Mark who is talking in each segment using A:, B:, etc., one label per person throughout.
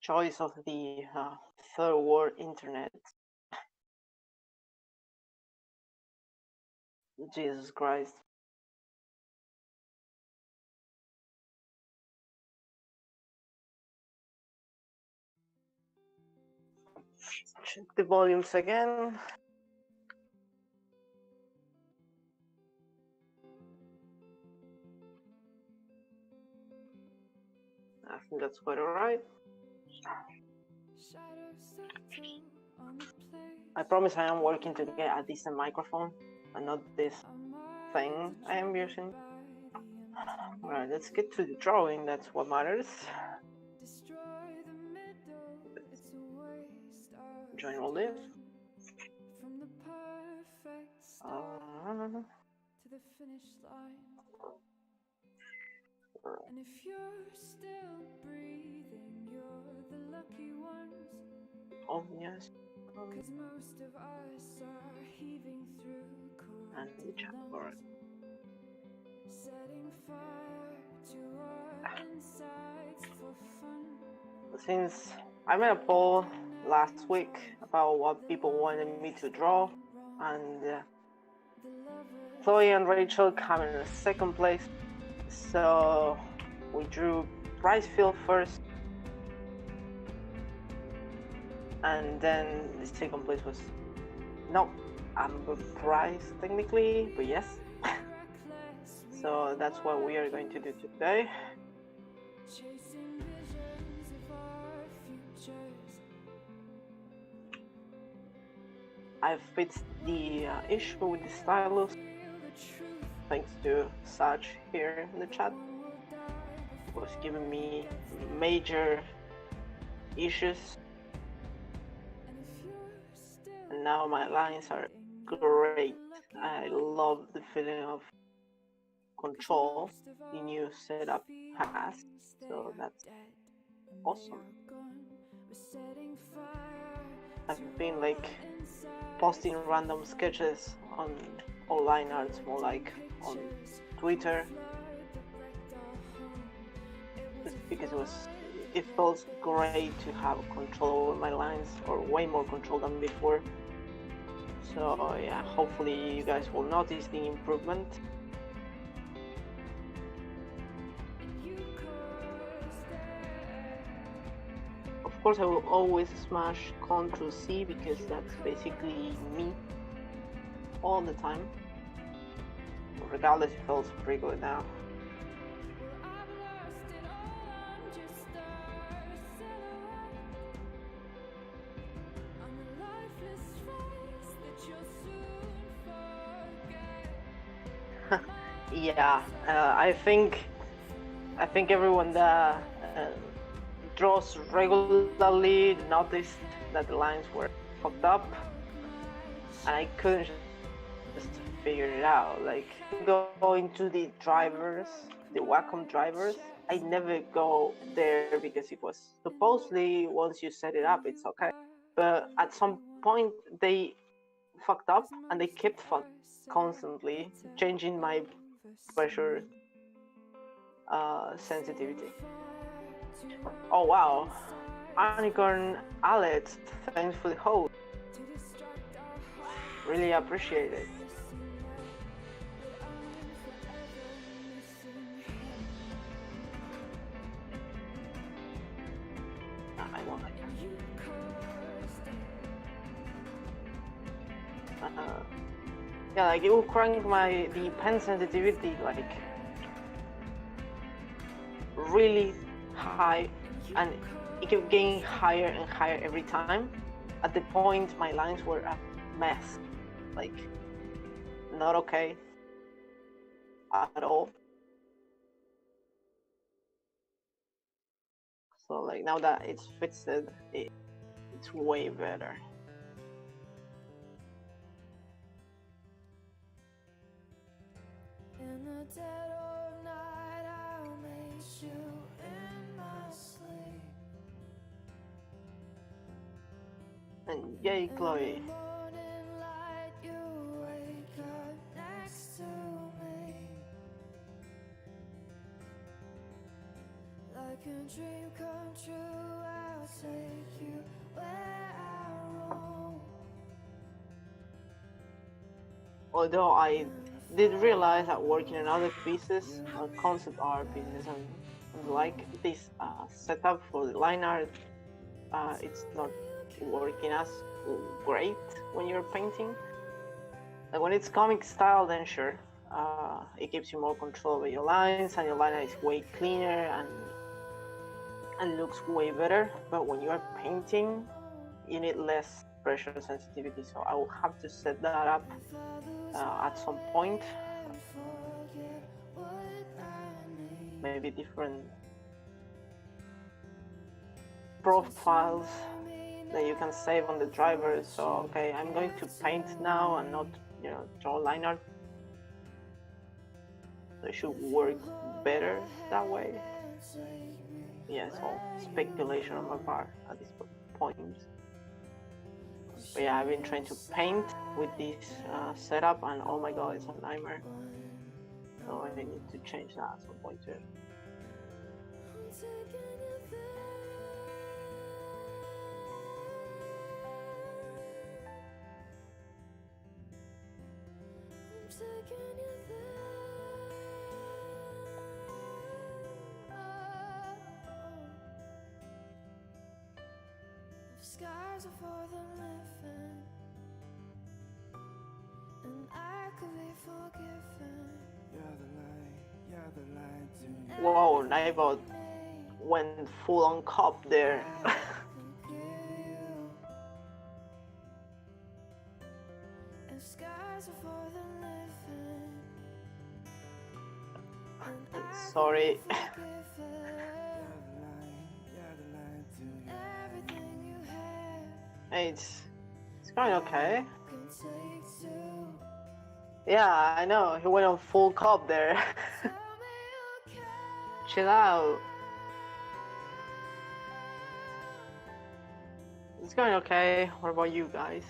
A: choice of the third world internet. Jesus Christ. Check the volumes again. I think that's quite alright. I promise I am working to get a decent microphone and not this thing I am using. Alright, let's get to the drawing, that's what matters. Join all this.
B: To the finish line. And if you're still breathing, you're the lucky ones.
A: Oh yes.
B: Cause most of us are heaving through corrupted lungs, setting fire to our insides for fun.
A: Since I made a poll last week about what people wanted me to draw, and Chloe and Rachel come in second place. So we drew Pricefield first, and then the second place was not Amberprice technically, but yes. So that's what we are going to do today. I've fixed the issue with the stylus, thanks to Saj here in the chat. It was giving me major issues, and now my lines are great. I love the feeling of control the new setup has, so that's awesome. I've been like posting random sketches on online arts, more like on Twitter, just because it felt great to have control over my lines, or way more control than before. So yeah, hopefully you guys will notice the improvement. Of course, I will always smash Ctrl+C because that's basically me all the time. Regardless, it feels pretty good now. Yeah, I think everyone that draws regularly noticed that the lines were fucked up, and I couldn't just figure it out. Like, go into the drivers, the Wacom drivers. I never go there because it was supposedly once you set it up, it's okay. But at some point they fucked up and they kept constantly changing my pressure sensitivity. Oh wow, Unicorn Alex, thanks for the host. Really appreciate it. I won't like that. Yeah, like it will crank the pen sensitivity like really high, and it kept getting higher and higher every time. At the point my lines were a mess, like not okay at all. So like now that it's fixed, it's way better.
B: In the dead of night, I'll meet you in my sleep.
A: And yay, Chloe.
B: Morning light, you wake up next to me. Like American dream come true. I'll take you where I roam.
A: Although I did realize that working on other pieces, concept art pieces and like this setup for the line art, it's not working as great when you're painting. Like when it's comic style, then sure, it gives you more control over your lines, and your line art is way cleaner and looks way better. But when you're painting, you need less pressure sensitivity. So I will have to set that up at some point. Maybe different profiles that you can save on the driver. So okay, I'm going to paint now and not, draw line art. So it should work better that way. Yeah, it's all speculation on my part at this point. But yeah, I've been trying to paint with this setup, and oh my god, it's a nightmare. So I need to change that at some point too.
B: Skies are for the living, and I could be forgiven. You're the light to
A: Whoa, Nightbot went full on cop there.
B: And skies are for the living, and I
A: Sorry. It's going okay. Yeah, I know. He went on full cop there. Chill out. It's going okay. What about you guys?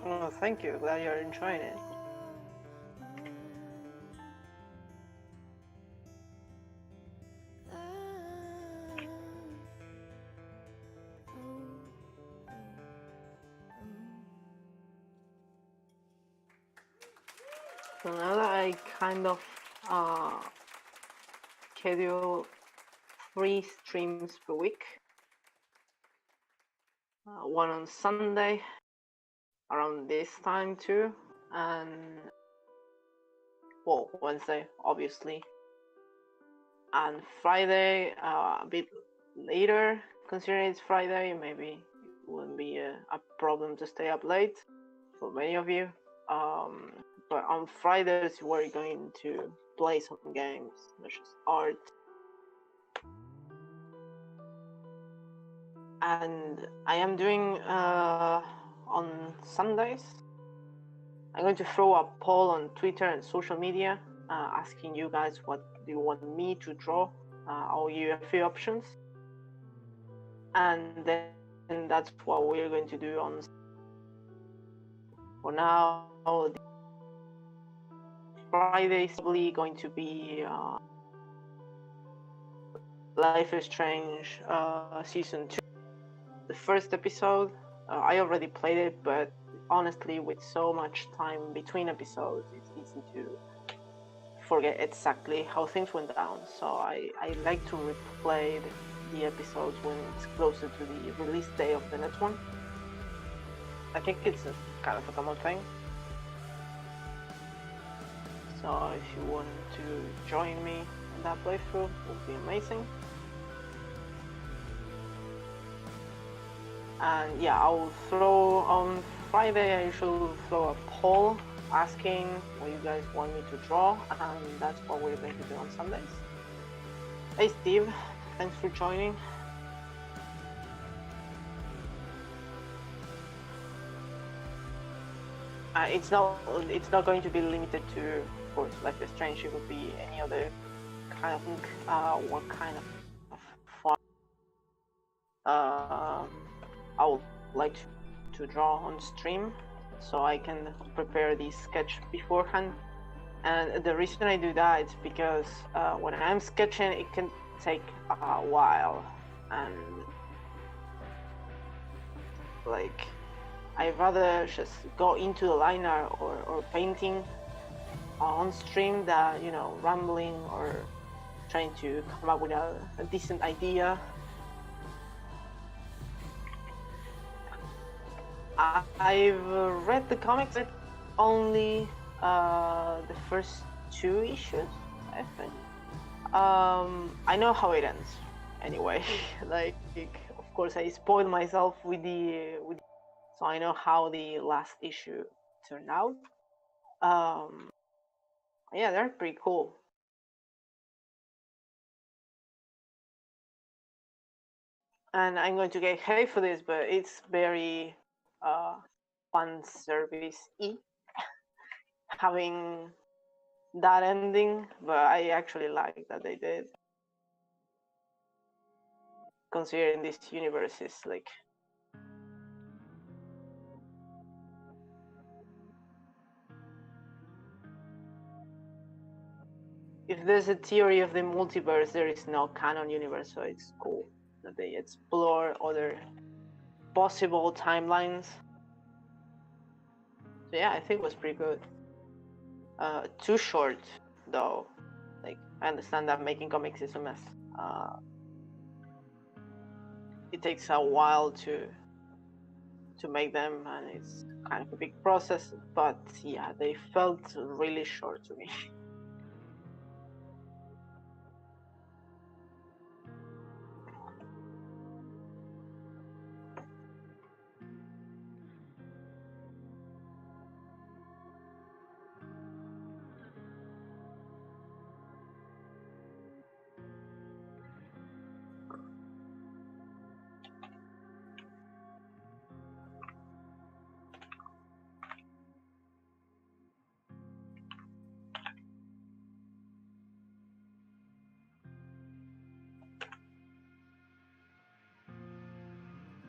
A: Oh, thank you. Glad you're enjoying it. So now that I kind of schedule 3 streams per week, one on Sunday around this time too, and well, Wednesday obviously, and Friday a bit later, considering it's Friday. Maybe it wouldn't be a problem to stay up late for many of you, but on Fridays we're going to play some games, such as art, and I am doing on Sundays, I'm going to throw a poll on Twitter and social media asking you guys what do you want me to draw. I'll give you a few options, and then that's what we're going to do on. For now, Friday is probably going to be Life is Strange Season 2. The first episode, I already played it, but honestly, with so much time between episodes, it's easy to forget exactly how things went down. So I like to replay the episodes when it's closer to the release day of the next one. I think it's a kind of a common thing. So if you want to join me in that playthrough, it would be amazing. And yeah, I will throw on Friday, I usually throw a poll asking what you guys want me to draw, and that's what we're going to do on Sundays. Hey Steve, Thanks for joining. It's not going to be limited to, of course, Life is Strange. It would be any other kind of what kind of fun I would like to draw on stream, so I can prepare the sketch beforehand. And the reason I do that is because when I'm sketching, it can take a while, and like I'd rather just go into the liner or painting on stream than, you know, rambling or trying to come up with a decent idea. I've read the comics, only the first 2 issues, I think. I know how it ends anyway. Like, of course, I spoiled myself with so I know how the last issue turned out. Yeah, they're pretty cool. And I'm going to get hate for this, but it's very fan service-y having that ending, but I actually like that they did, considering this universe is like if there's a theory of the multiverse, there is no canon universe, so it's cool that they explore other possible timelines. So yeah, I think it was pretty good. Too short though. Like, I understand that making comics is a mess. It takes a while to make them, and it's kind of a big process, but yeah, they felt really short to me.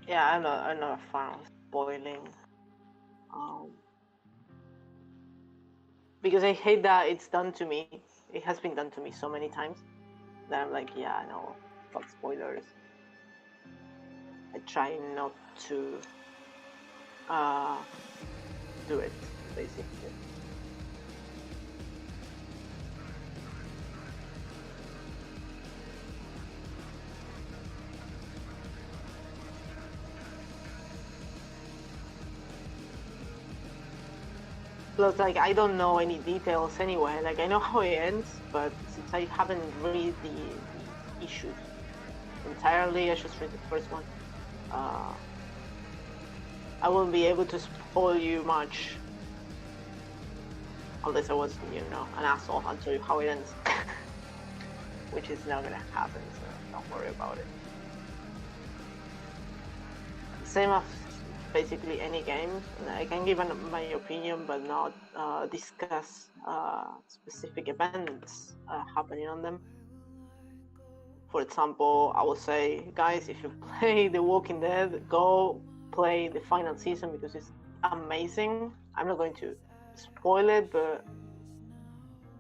A: Yeah, I'm not a fan of spoiling, because I hate that it's done to me. It has been done to me so many times that I'm like, yeah, I know, fuck spoilers. I try not to do it, basically. Plus, like, I don't know any details anyway. Like, I know how it ends, but since I haven't read the issues entirely, I just read the first one. I won't be able to spoil you much unless I was, you know, an asshole and tell you how it ends, which is not gonna happen. So don't worry about it. Same as basically any game. I can give my opinion, but not discuss specific events happening on them. For example, I would say, guys, if you play The Walking Dead, go play the final season because it's amazing. I'm not going to spoil it, but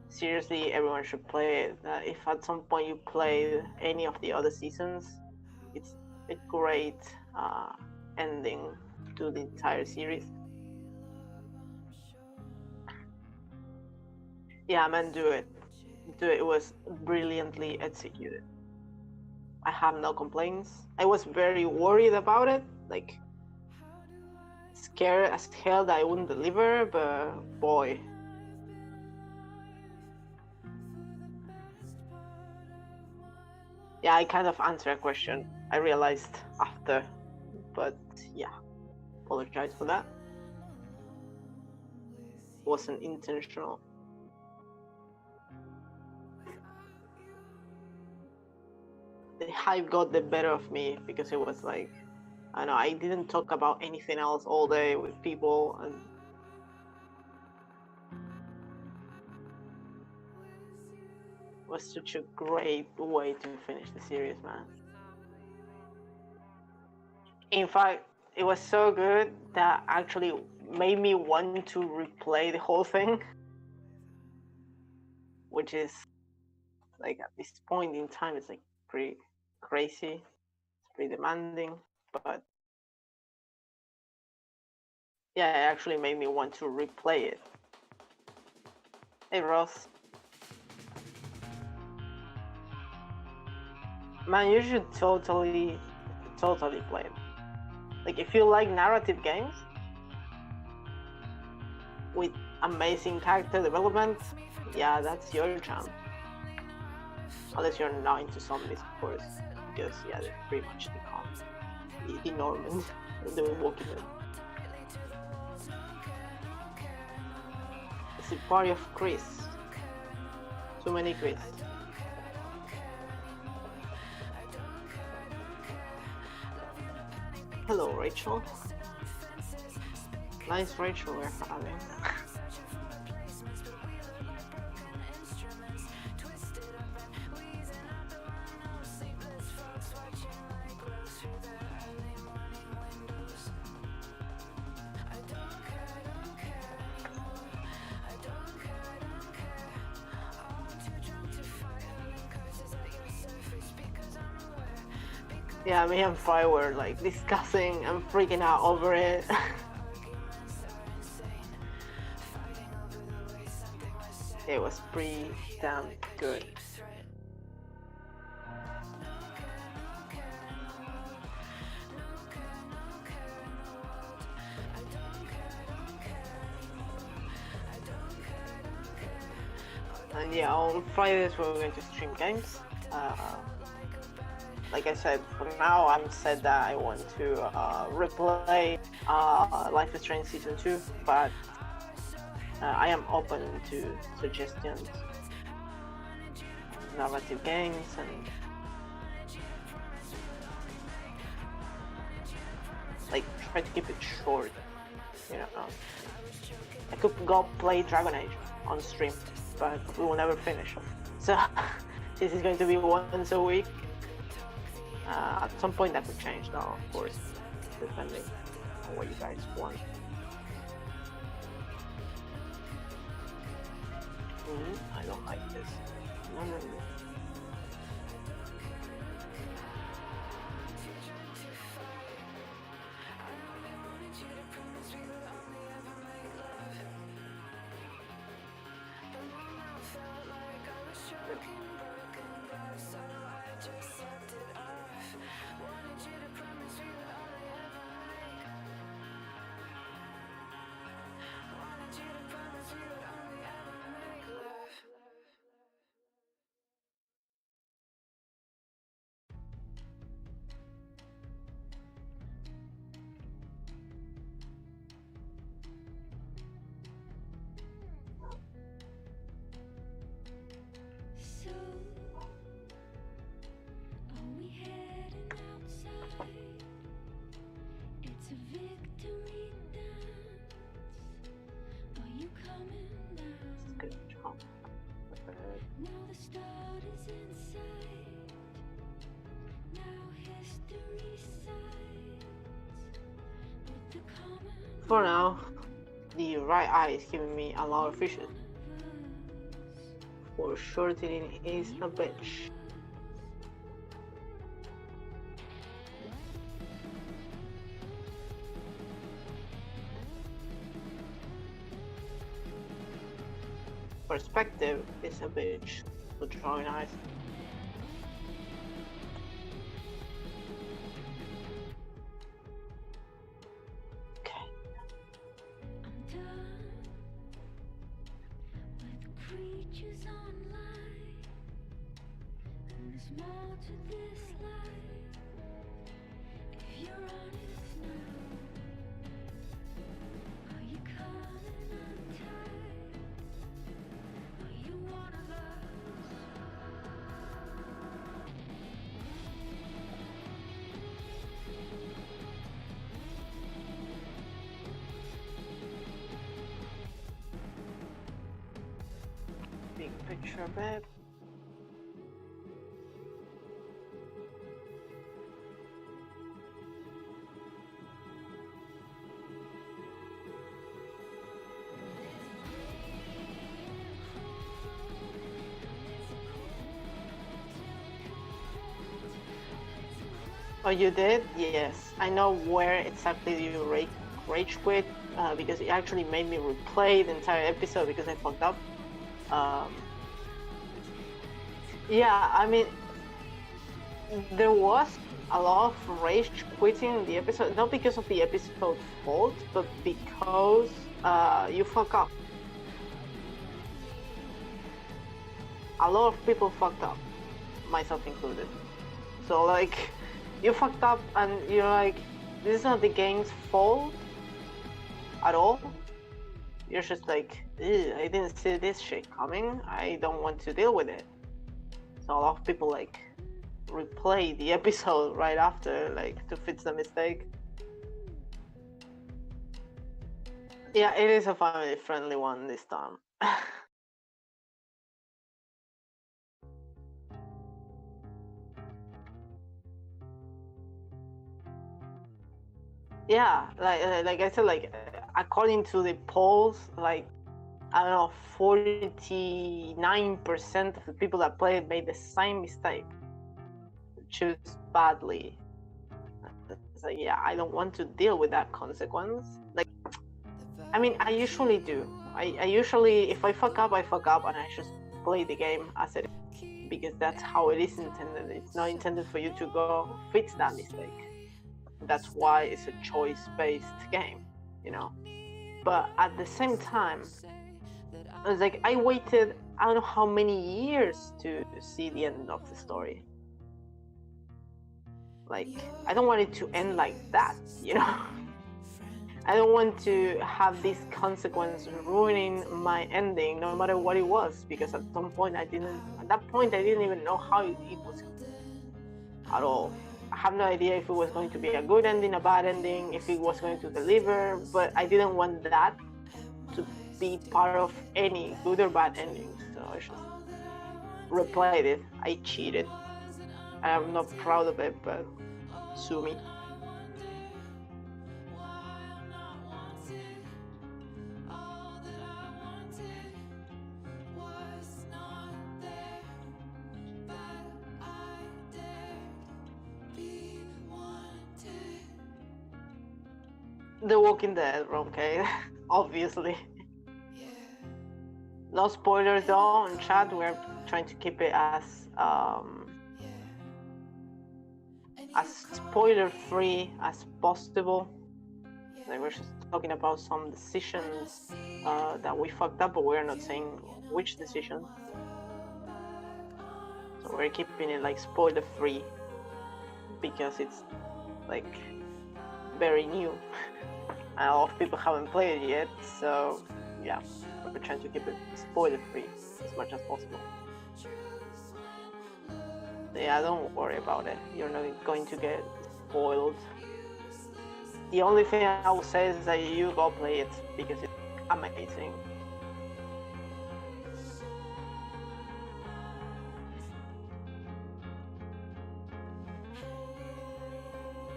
A: seriously, everyone should play it. If at some point you play any of the other seasons, it's a great ending to the entire series. Yeah, man, do it. Do it. It was brilliantly executed. I have no complaints. I was very worried about it, like scared as hell that I wouldn't deliver, but boy. Yeah, I kind of answered a question I realized after, but yeah, apologize for that. It wasn't intentional. the hype got the better of me because it was like, I don't know, I didn't talk about anything else all day with people, and it was such a great way to finish the series, man. In fact, it was so good that actually made me want to replay the whole thing, which is like at this point in time, it's like pretty crazy, it's pretty demanding, but yeah, it actually made me want to replay it. Hey, Ross. Man, you should totally play it. Like, if you like narrative games with amazing character development, yeah, that's your jam. Unless you're not into zombies, of course, because yeah, they're pretty much the Normans, the Walking Dead. It's a party of Chris. Too many Chris. Hello, Rachel. Nice Rachel we're having. Yeah, me and Fry were like discussing and freaking out over it. It was pretty damn good. And yeah, on Fridays we're going to stream games. Like I said, for now I'm said that I want to replay Life is Strange Season 2, but I am open to suggestions, narrative games, and like try to keep it short, you know. I could go play Dragon Age on stream, but we will never finish. So this is going to be once a week. At some point that could change now, of course, depending on what you guys want. I don't like this. No. For now, the right eye is giving me a lot of vision. For shortening is a bitch. Perspective is a bitch for drawing eyes. Sure, babe. Oh, you did? Yes. I know where exactly you rage quit because it actually made me replay the entire episode because I fucked up. Um, yeah, I mean, there was a lot of rage quitting in the episode, not because of the episode fault, but because you fuck up. A lot of people fucked up, myself included. So like, you fucked up and you're like, this is not the game's fault at all. You're just like, I didn't see this shit coming. I don't want to deal with it. So a lot of people like replay the episode right after, like, to fix the mistake. Yeah, it is a family friendly one this time. Yeah, like I said, like according to the polls, like I don't know, 49% of the people that played made the same mistake, choose badly. It's like, yeah, I don't want to deal with that consequence. Like, I mean, I usually do. I usually, if I fuck up, and I just play the game as it is, because that's how it is intended. It's not intended for you to go fix that mistake. That's why it's a choice-based game, you know. But at the same time, I was like, I waited, I don't know how many years to see the end of the story. Like, I don't want it to end like that, you know. I don't want to have this consequence ruining my ending, no matter what it was, because at some point at that point I didn't even know how it was at all. I have no idea if it was going to be a good ending, a bad ending, if it was going to deliver, but I didn't want that to be part of any good or bad ending, so I just replayed it. I cheated. I'm not proud of it, but sue me. The Walking Dead, okay? Obviously. No spoilers though in chat. We're trying to keep it as spoiler free as possible. Like, we're just talking about some decisions that we fucked up, but we're not saying which decision. So we're keeping it like spoiler free because it's like very new. And a lot of people haven't played it yet, so yeah, we're trying to keep it spoiler free as much as possible. Yeah, don't worry about it. You're not going to get spoiled. The only thing I will say is that you go play it because it's amazing.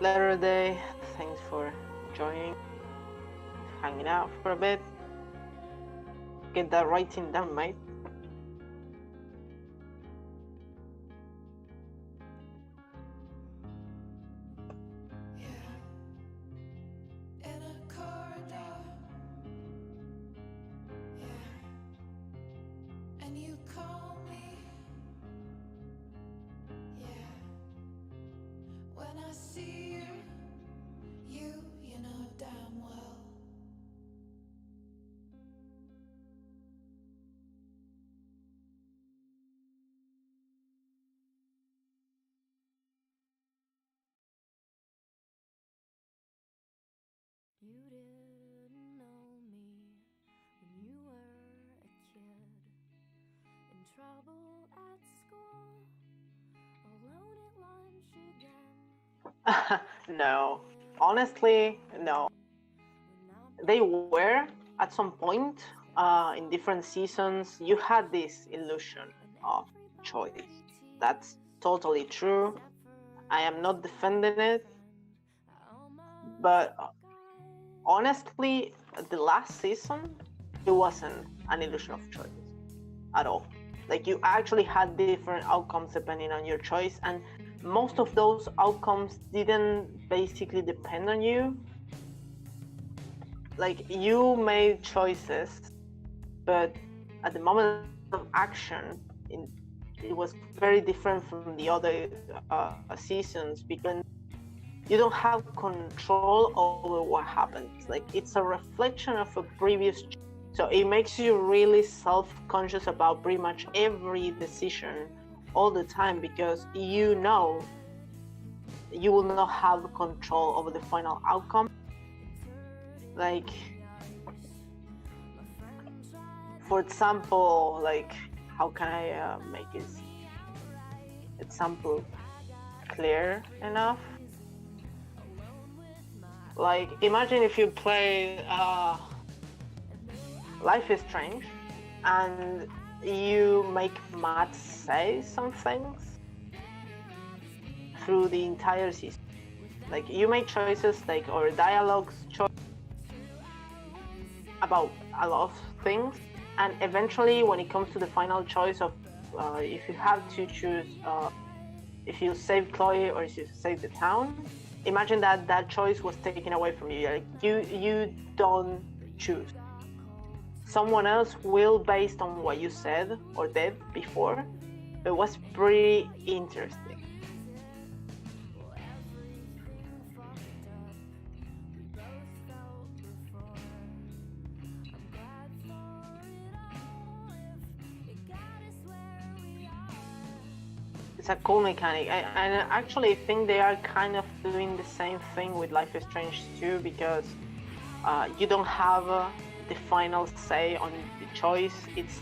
A: Letter day, thanks for joining, hanging out for a bit. Get that writing done, mate.
B: You didn't know me when you were a kid, in trouble at school, alone at lunch again.
A: No, honestly, no. They were at some point, in different seasons, you had this illusion of choice. That's totally true. I am not defending it, but honestly, the last season, it wasn't an illusion of choice at all. Like, you actually had different outcomes depending on your choice, and most of those outcomes didn't basically depend on you. Like, you made choices, but at the moment of action, it was very different from the other seasons, because you don't have control over what happens. Like, it's a reflection of a previous, so it makes you really self-conscious about pretty much every decision all the time, because you know you will not have control over the final outcome. Like, for example, like, how can I make this example clear enough? Like, imagine if you play Life is Strange and you make Matt say some things through the entire season. Like, you make choices, like, or dialogues about a lot of things, and eventually when it comes to the final choice of if you have to choose if you save Chloe or if you save the town, imagine that that choice was taken away from you. Like, you don't choose. Someone else will, based on what you said or did before. It was pretty interesting. It's a cool mechanic. I actually think they are kind of doing the same thing with Life is Strange too, because you don't have the final say on the choice. It's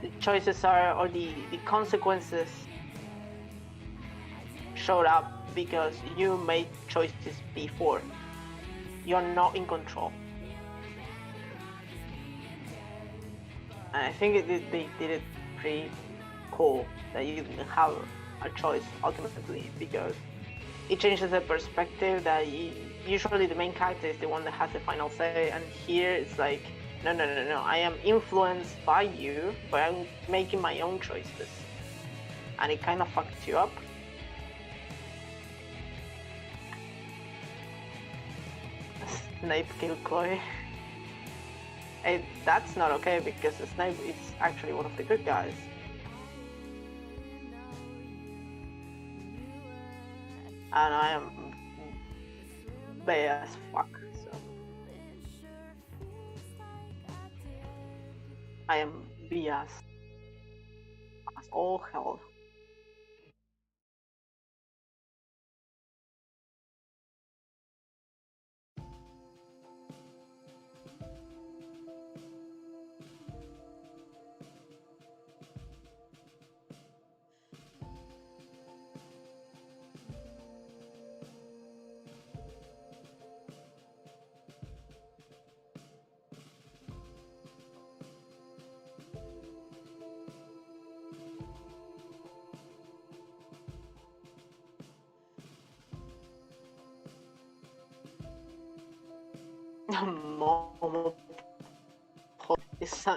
A: the choices are, or the consequences showed up because you made choices before. You're not in control. And I think they did it pretty cool that you didn't have a choice ultimately, because it changes the perspective that usually the main character is the one that has the final say, and here it's like, no, I am influenced by you, but I'm making my own choices, and it kind of fucks you up. Snape killed Chloe. That's not okay, because Snape is actually one of the good guys. And I am bad as fuck, so I am BS as all hell. Momo,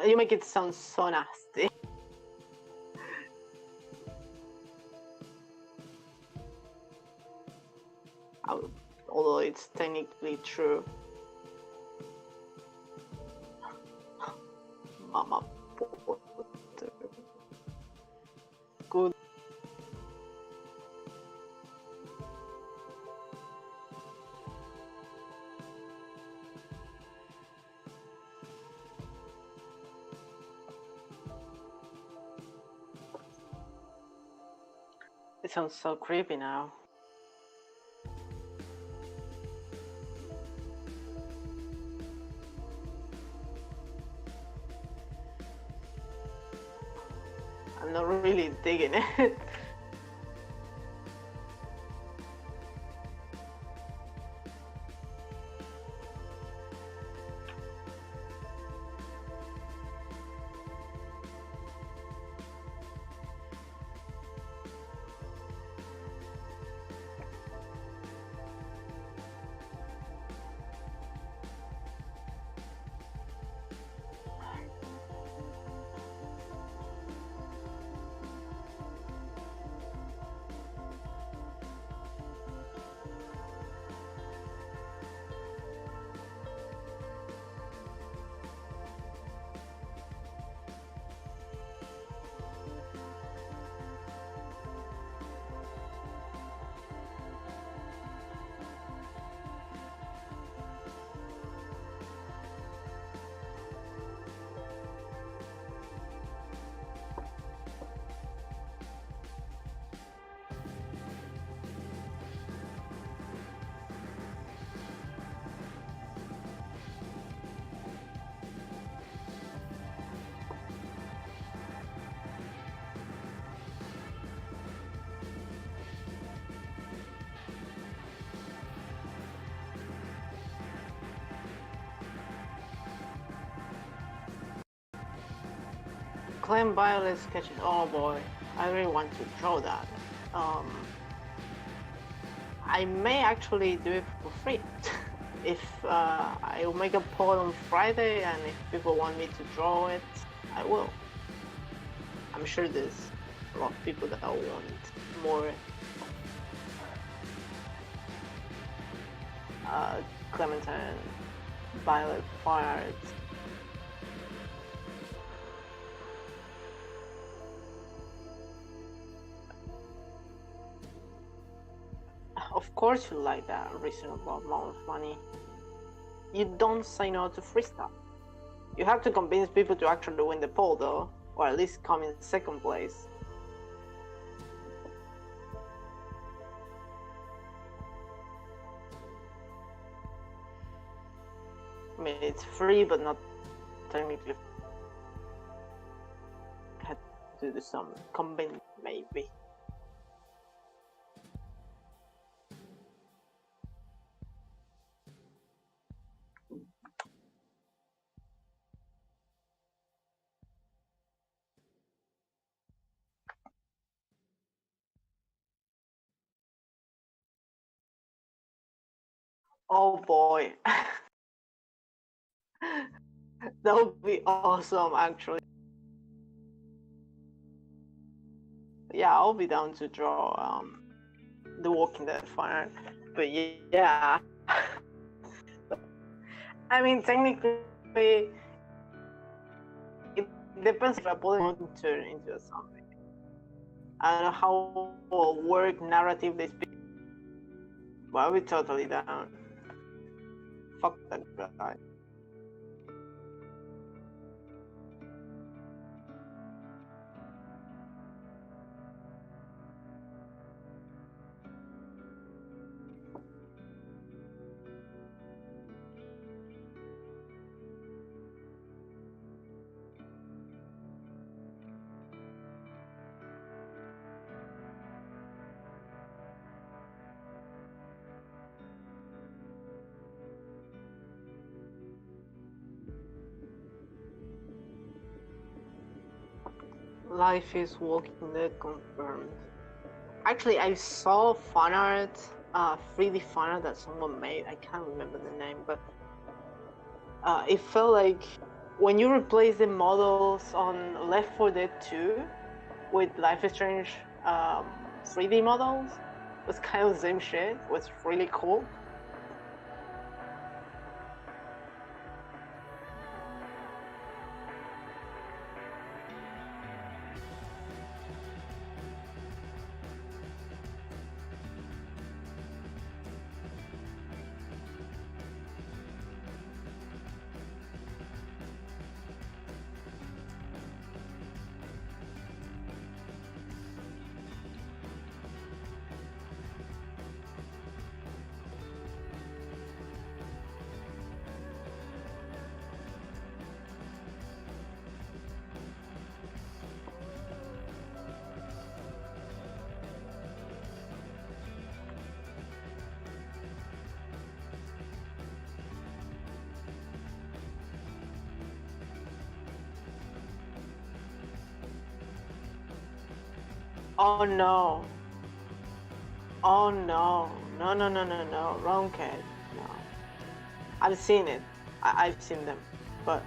A: you make it sound so nasty. Although it's technically true. Mama Potter. Good. It sounds so creepy now. I'm not really digging it. Clem Violet sketches. Oh boy, I really want to draw that. I may actually do it for free. If I will make a poll on Friday, and if people want me to draw it, I will. I'm sure there's a lot of people that want more Clementine Violet fire art. Of course you like that reasonable amount of money. You don't say no to free stuff. You have to convince people to actually win the poll though, or at least come in second place. I mean, it's free, but not technically. Had to do some convince, maybe. Oh boy. That would be awesome, actually. Yeah, I'll be down to draw the Walking Dead fan art. But yeah. I mean, technically, it depends if I put it into something. I don't know how will work narratively speaking, but I'll be totally down. Fuck that guy. Life is Walking Dead confirmed. Actually, I saw fan art, 3D fan art that someone made. I can't remember the name, but it felt like when you replace the models on Left 4 Dead 2 with Life is Strange 3D models, it was kind of the same shit. It was really cool. Oh no. Oh no. No, no, no, no, no. Wrong kid. No. I've seen it. I've seen them. But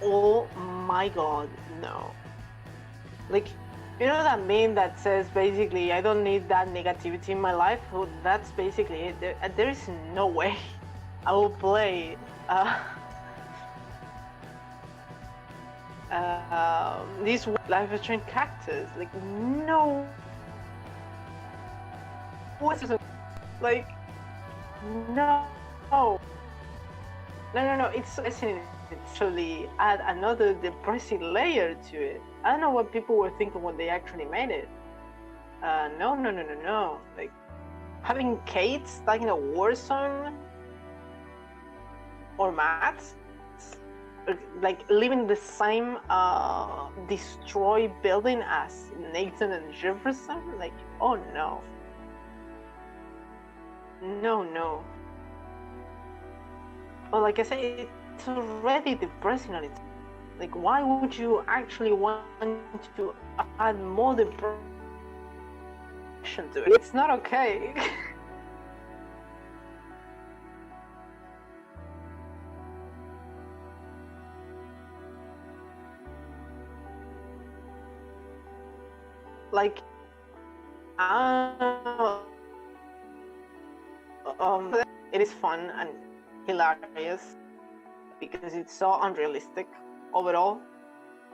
A: oh my god, no. Like, you know that meme that says basically, I don't need that negativity in my life? Well, that's basically it. There is no way I will play these Life is Strange characters. Like, no. Like, no. No, no, no. It's actually add another depressing layer to it. I don't know what people were thinking when they actually made it. No, no, no, no, no. Like, having Kate stuck in a war zone or Matt, like living the same destroyed building as Nathan and Jefferson. Like, oh no. No, no. Well, like I said, it's already depressing on its. Like, why would you actually want to add more depression to it? It's not okay. Like, it is fun and hilarious because it's so unrealistic overall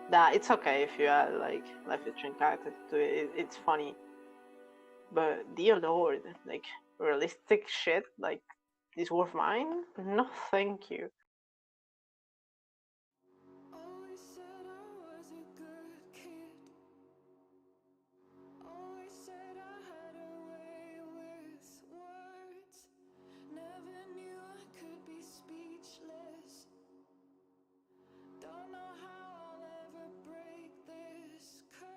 A: that it's okay if you add like life-threatening characters to it. It's funny, but dear lord, like realistic shit like this worth mine? No, thank you.
B: Always said I was a good kid. Always said I had a way with words. Never knew I could be speechless. Don't know how I'll ever break this curse.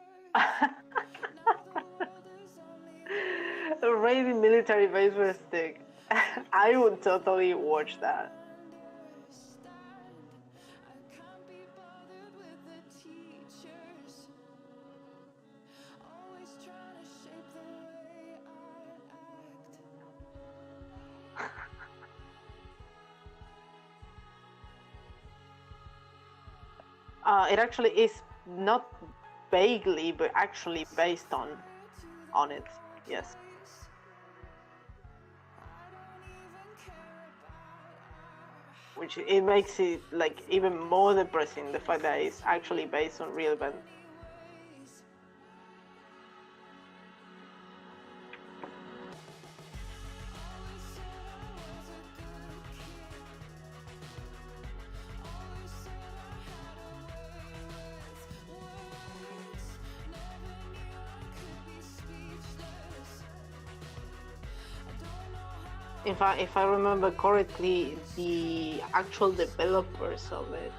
B: Now the world is only
A: Raiding military base with a stick. I would totally watch that.
B: understand. I can't be bothered with the teachers. Always trying to shape the way I act.
A: It actually is not vaguely, but actually based on it. Yes. Which it makes it like even more depressing, the fact that it's actually based on real events. In fact, if I remember correctly, the actual developers of it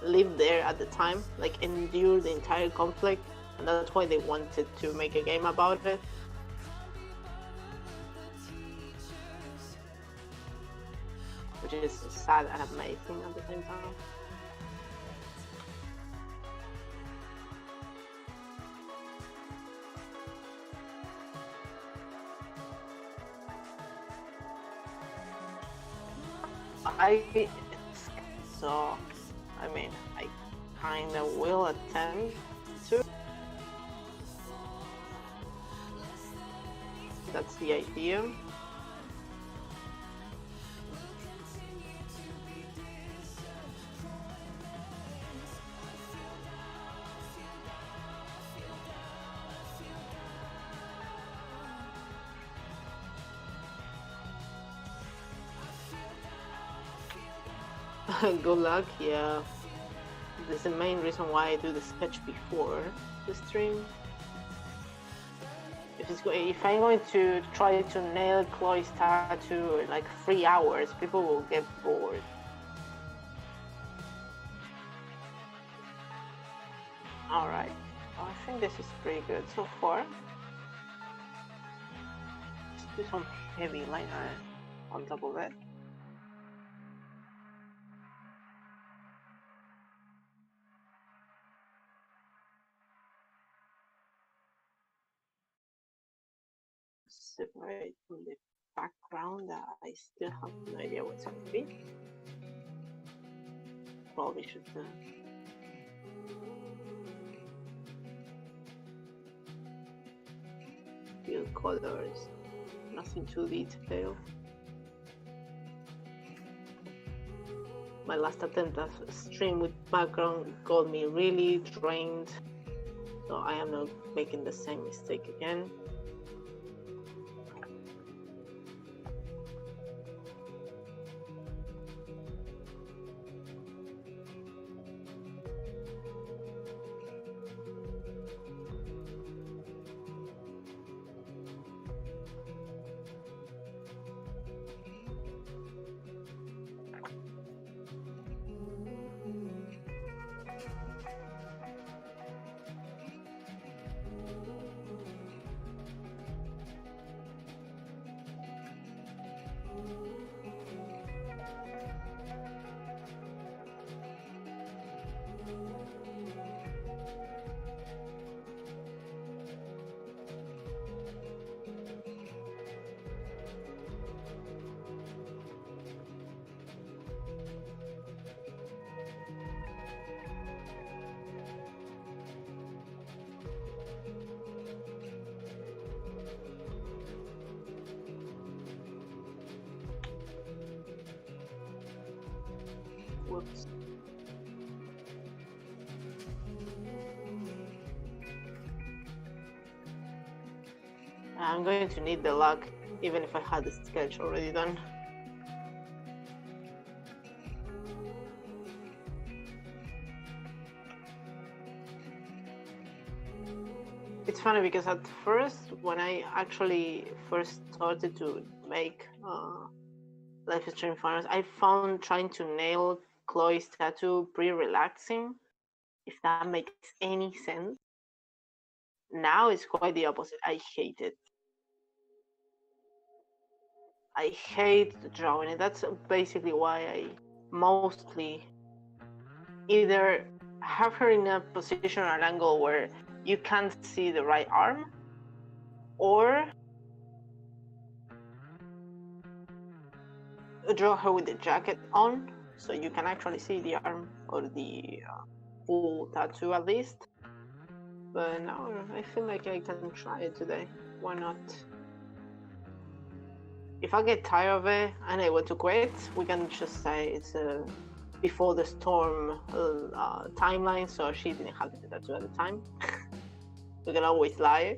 A: lived there at the time, like endured the entire conflict, and that's why they wanted to make a game about it. Which is sad and amazing at the same time. So I mean, I kind of will attempt to. That's the idea. Good luck, yeah. This is the main reason why I do the sketch before the stream. If I'm going to try to nail Chloe's tattoo in like 3 hours, people will get bored. Alright, well, I think this is pretty good so far. Let's do some heavy liner on top of it. Separate from the background that I still have no idea what's going to be. Probably should fill colors, nothing too detailed. My last attempt at a stream with background got me really drained, so I am not making the same mistake again. Whoops. I'm going to need the luck, even if I had the sketch already done. It's funny because at first, when I actually first started to make live stream finals, I found trying to nail Chloe's tattoo pretty relaxing, if that makes any sense. Now it's quite the opposite. I hate it. I hate drawing it. That's basically why I mostly either have her in a position or an angle where you can't see the right arm, or draw her with the jacket on so you can actually see the arm or the full tattoo at least. But now I feel like I can try it today. Why not? If I get tired of it and I want to quit, we can just say it's a before the storm timeline, so she didn't have the tattoo at the time. We can always lie.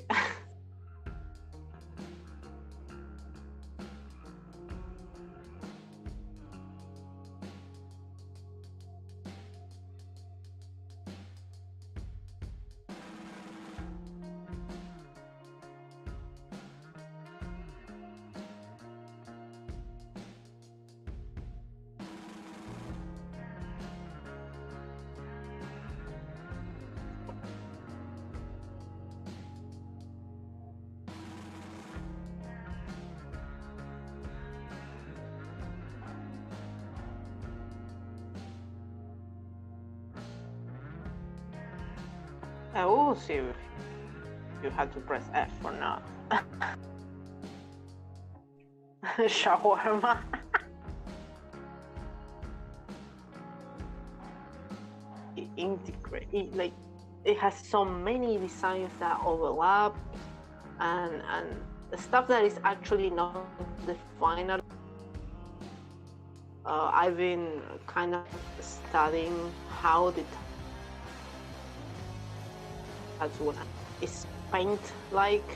A: I will see if you had to press F or not. Shawarma. Integrate, like it has so many designs that overlap, and stuff that is actually not the final. I've been kind of studying how the tattoo is paint like.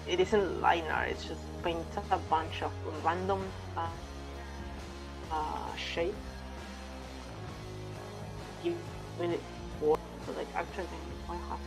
A: It isn't liner, it's just paint a bunch of random shapes. Giving it form, so like actually I have.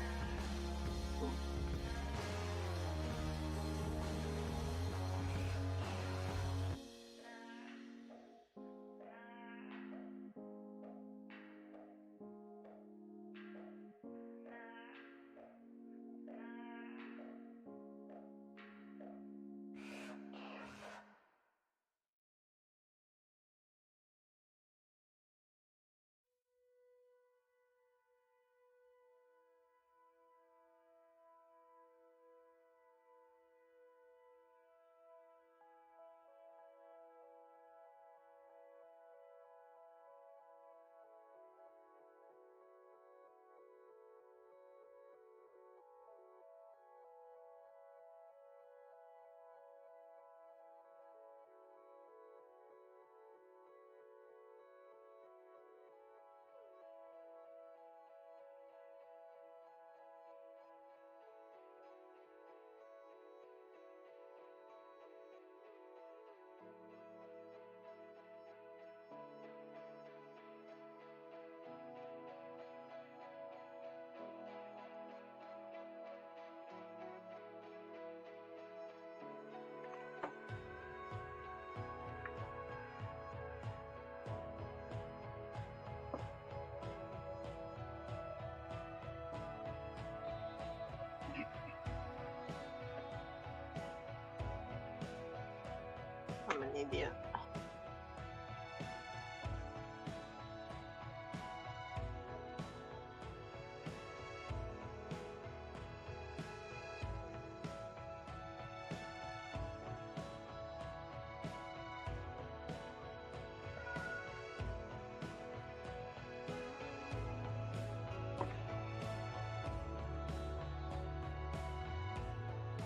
A: I'm an idiot.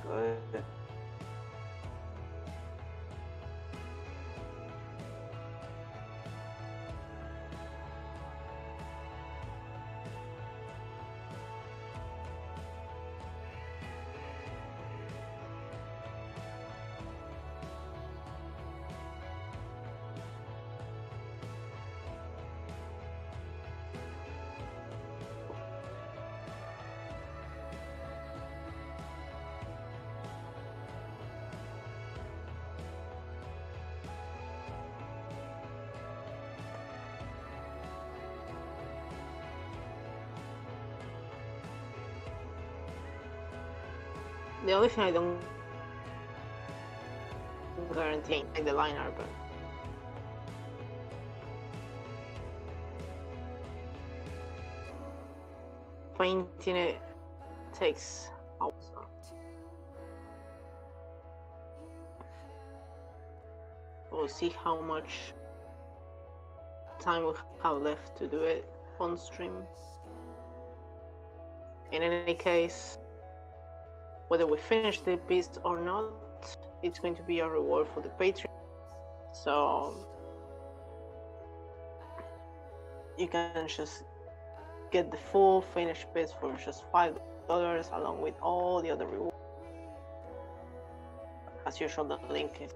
A: Good. The only thing I don't guarantee like the line art, but painting it takes hours. We'll see how much time we have left to do it on stream. In any case, whether we finish the piece or not, it's going to be a reward for the Patreon. So you can just get the full finished piece for just $5 along with all the other rewards. As usual, the link is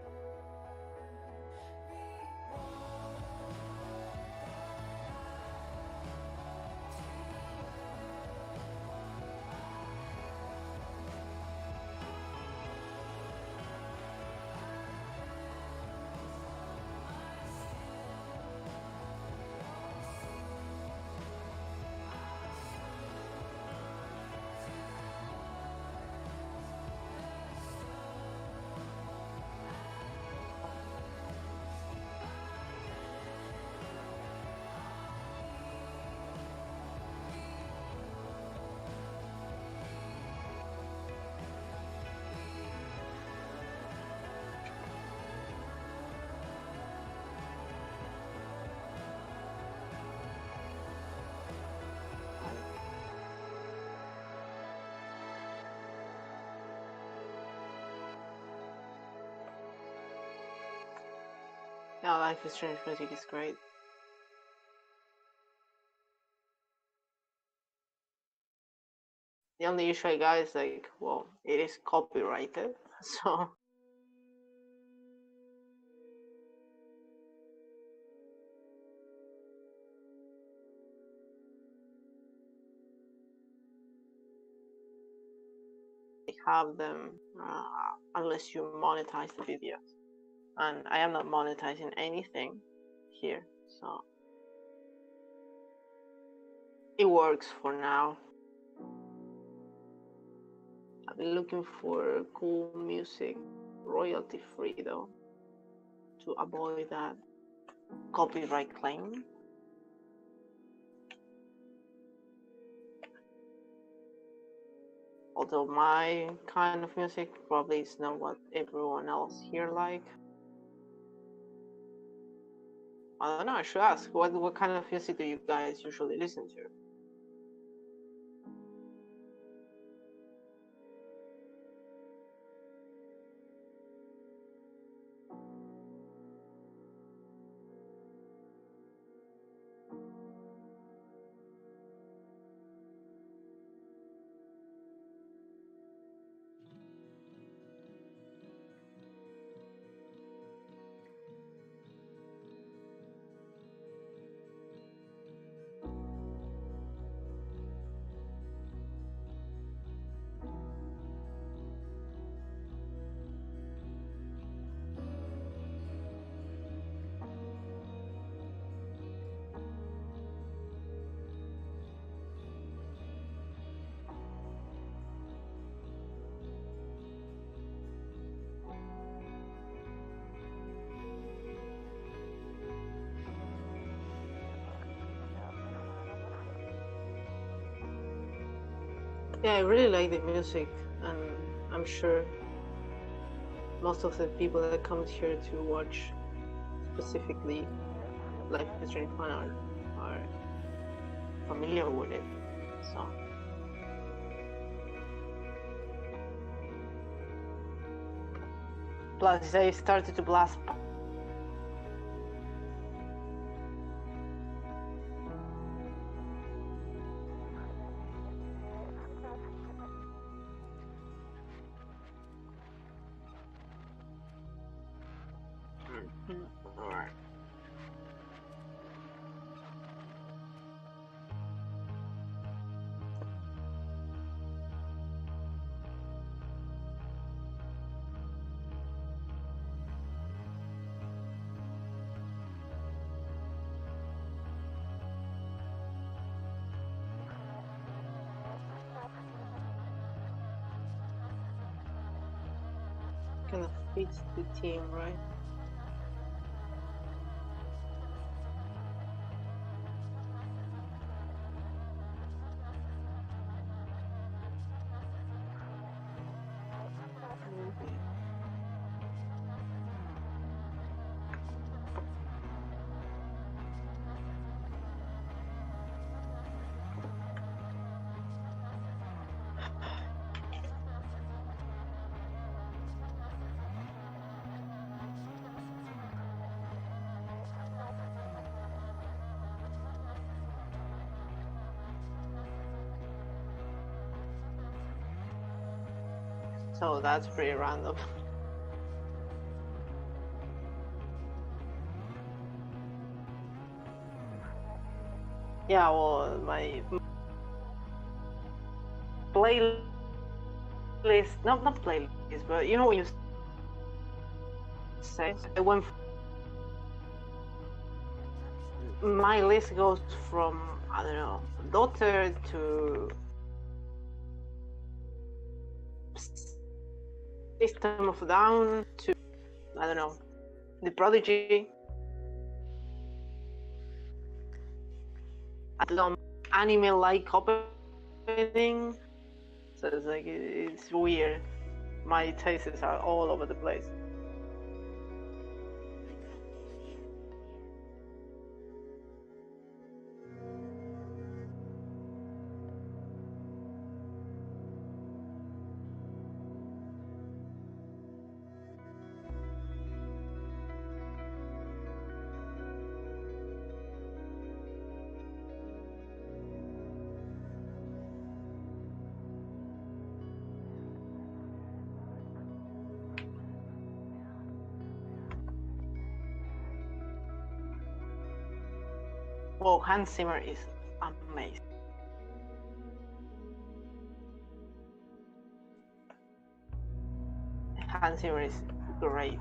A: yeah, Life is Strange music is great. The only issue I got is like, well, it is copyrighted, so they have them unless you monetize the videos. And I am not monetizing anything here, so it works for now. I've been looking for cool music, royalty free though, to avoid that copyright claim. Although my kind of music probably is not what everyone else here like. I don't know, I should ask, what kind of music do you guys usually listen to? Yeah, I really like the music, and I'm sure most of the people that come here to watch specifically Life is Strange fan art are familiar with it. So plus they started to blast Alright. kind of fits the team, right? Okay. So that's pretty random. Yeah, well, my playlist, not playlist, but you know when you say, I went, my list goes from, I don't know, Daughter to System of a Down to, I don't know, The Prodigy. I don't anime like opening, so it's like it's weird. My tastes are all over the place. Well, Hans Zimmer is amazing. Hans Zimmer is great.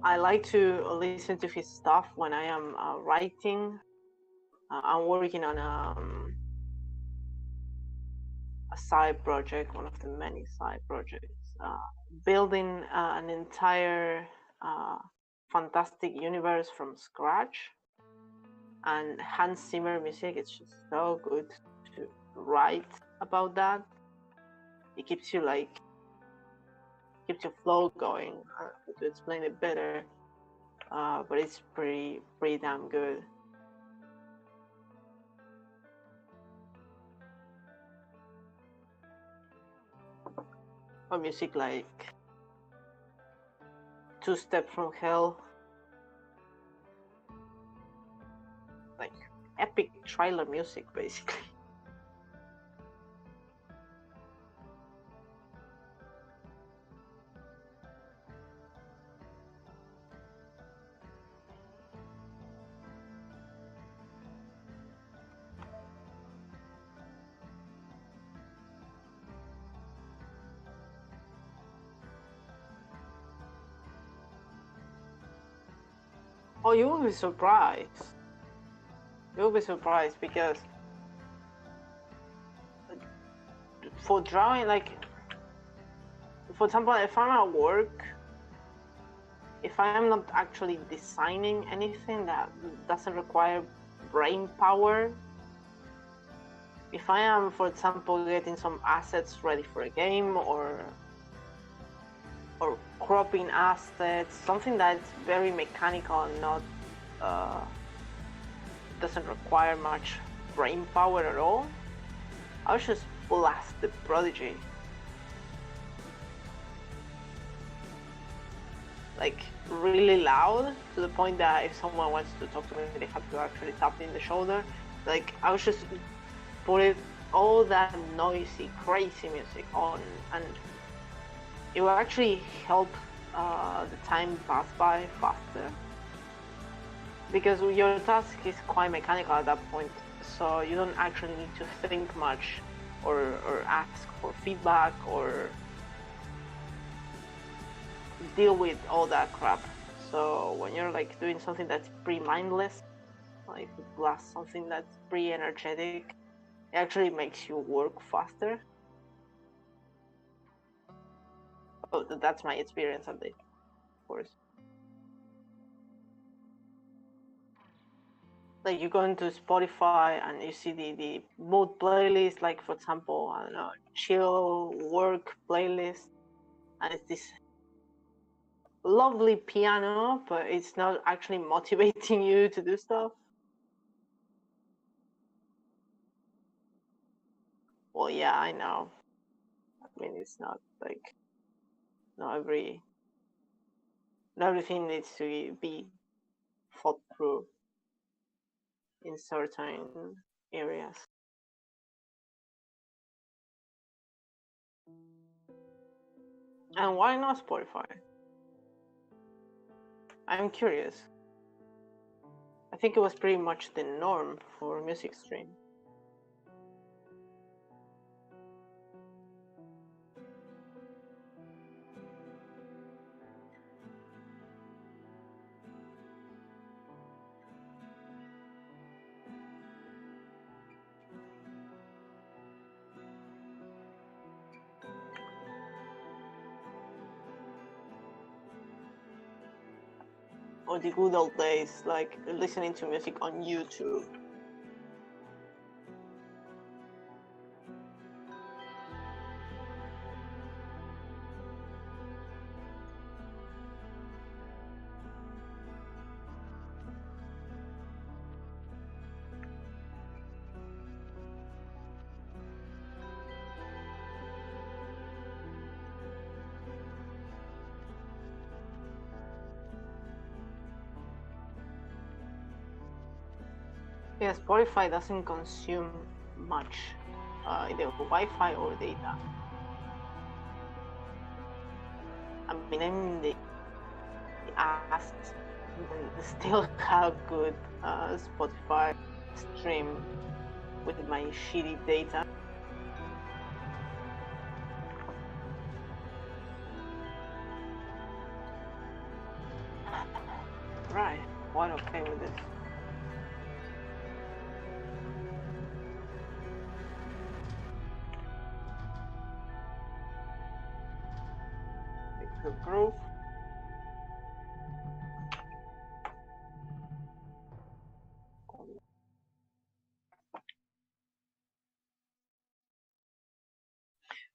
A: I like to listen to his stuff when I am writing. I'm working on a side project, one of the many side projects, building an entire fantastic universe from scratch. And Hans Zimmer music is just so good to write about that. It keeps you keeps your flow going. To explain it better, but it's pretty damn good. Or music like Two Step from Hell, like epic trailer music, basically. Oh, you will be surprised. You'll be surprised because for drawing, like, for example, if I'm at work, if I am not actually designing anything that doesn't require brain power, if I am, for example, getting some assets ready for a game or cropping assets, something that's very mechanical and not doesn't require much brain power at all, I'll just blast The Prodigy. Like really loud to the point that if someone wants to talk to me, they have to actually tap in the shoulder. Like I was just put it all that noisy, crazy music on, and it will actually help the time pass by faster. Because your task is quite mechanical at that point, so you don't actually need to think much or ask for feedback or deal with all that crap. So when you're like doing something that's pretty mindless, like blast something that's pretty energetic, It actually makes you work faster. Oh, that's my experience of it, of course. Like you go into Spotify and you see the mood playlist, like for example, I don't know, chill work playlist, and it's this lovely piano, but it's not actually motivating you to do stuff. Well, yeah, I know. I mean, it's not like not everything needs to be thought through in certain areas. And why not Spotify? I'm curious. I think it was pretty much the norm for music stream. Or the good old days, like listening to music on YouTube. Yeah, Spotify doesn't consume much either Wi-Fi or data. I mean, I'm in the asked and still have good Spotify stream with my shitty data. Right, quite okay with this. Approve.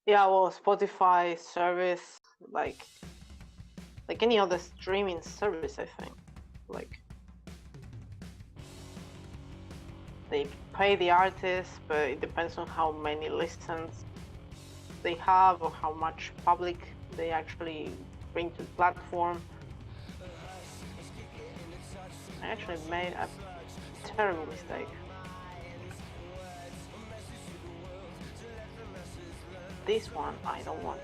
A: Yeah, well, Spotify service, like any other streaming service, I think. Like they pay the artist, but it depends on how many listens they have or how much public they actually bring to the platform. I actually made a terrible mistake. This one I don't want.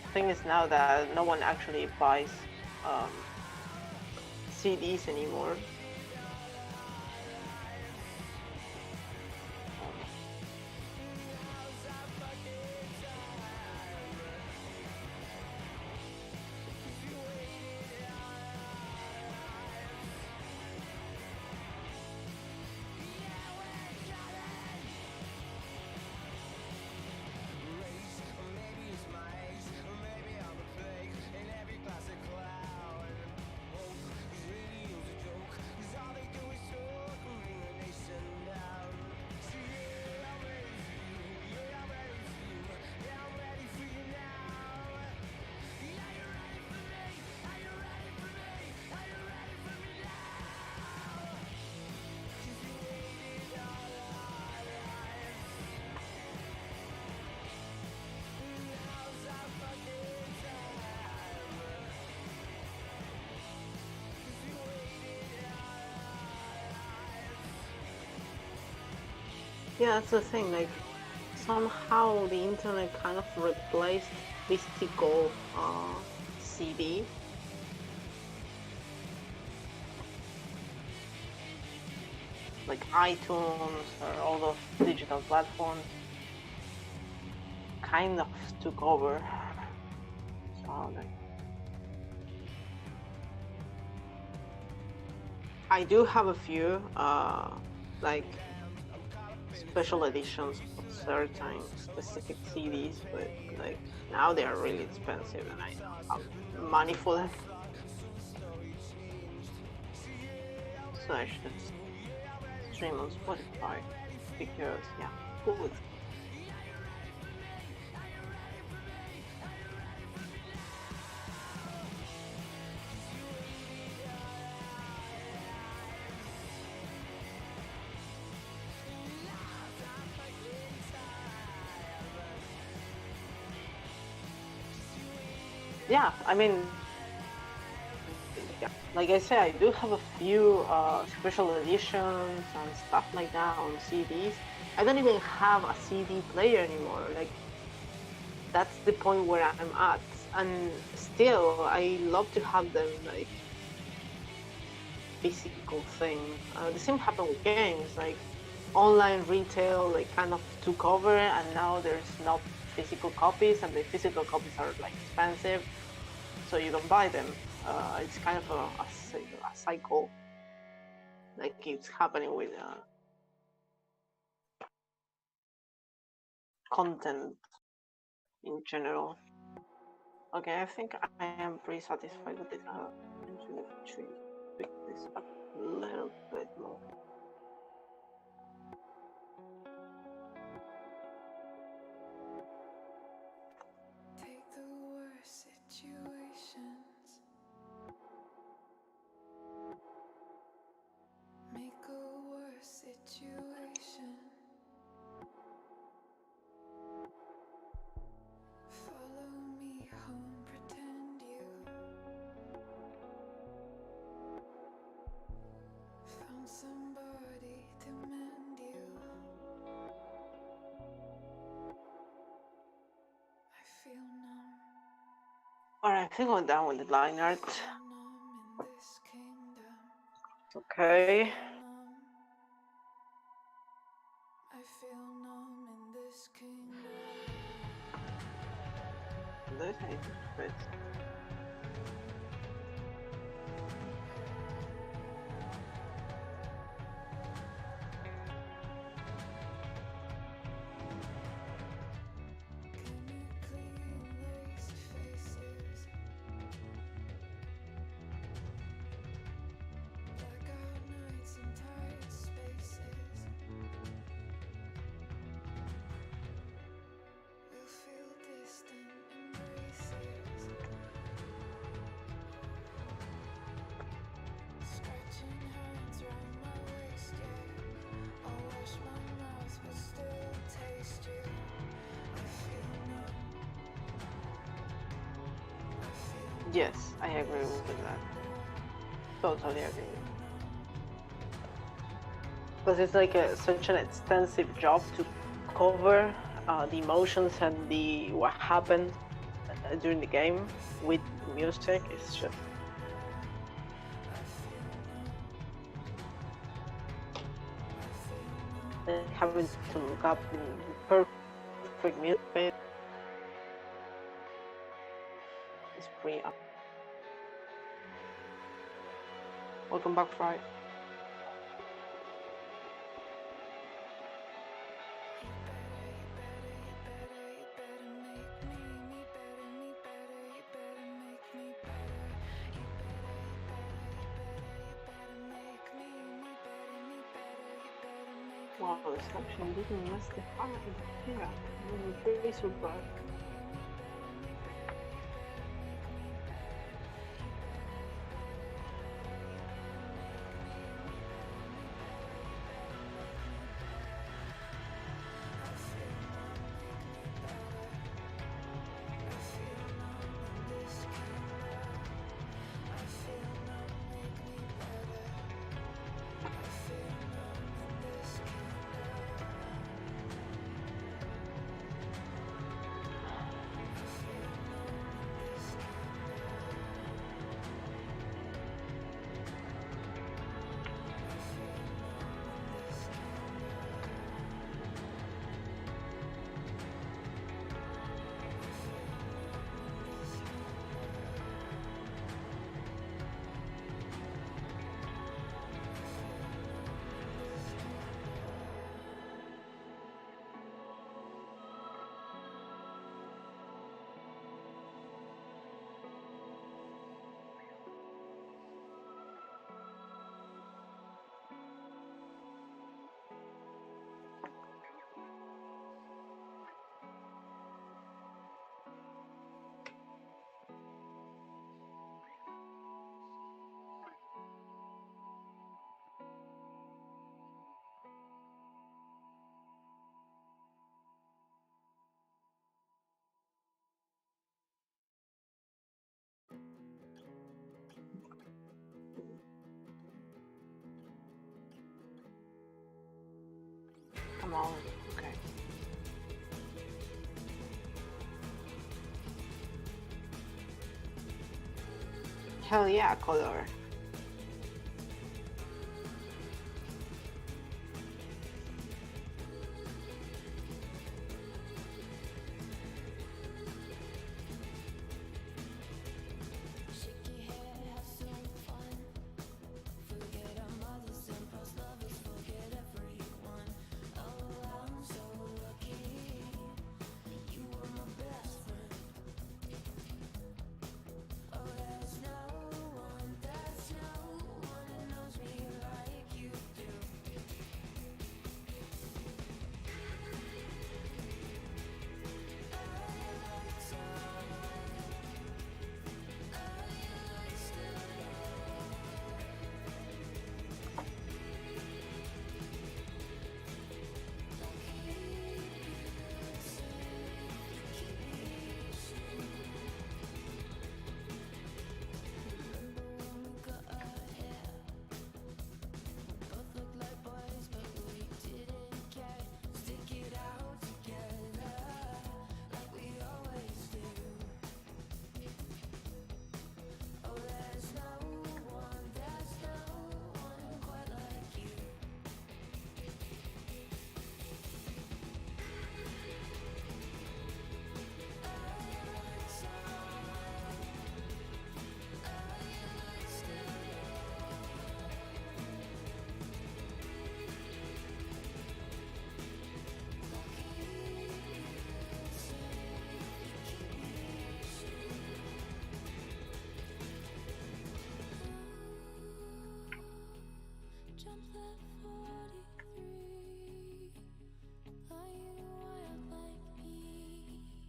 A: The thing is now that no one actually buys CDs anymore. Yeah, that's the thing. Like somehow the internet kind of replaced physical CD. Like iTunes or all those digital platforms kind of took over. So like, I do have a few, like special editions of certain specific CDs, but like now they are really expensive, and I don't have money for them. So I should stream on Spotify because yeah, cool. Yeah, I mean, yeah, like I said, I do have a few special editions and stuff like that on CDs. I don't even have a CD player anymore. Like that's the point where I'm at, and still, I love to have them like physical thing. The same happened with games, like online retail, like kind of took over, and now there's not physical copies, and the physical copies are like expensive, so you don't buy them. It's kind of a cycle, like it's happening with content in general. Okay, I think I am pretty satisfied with this. I'm going to tweak this up a little bit more.
B: Take the worst situations, make a worse situation. Follow me home, pretend you found somebody to mend you. I feel numb.
A: Alright, I think I'm done with the line art.
B: Feel numb in this kingdom.
A: Okay.
B: I feel numb in this kingdom.
A: There's anything to fit.
B: Chemically laced faces, blackout nights and tight spaces. We'll feel distant embraces, stretching hands round my waist. Yeah, I'll wash my mouth but still taste you. I feel numb. I feel
A: Yes, I agree with that. Totally agree. Because it's like such an extensive job to cover the emotions and the what happened during the game with music. It's just having to look up the perfect music is pretty up. Welcome back, Fry. Wow, it's actually looking less defined. Yeah, I'm pretty surprised. Hell yeah, color.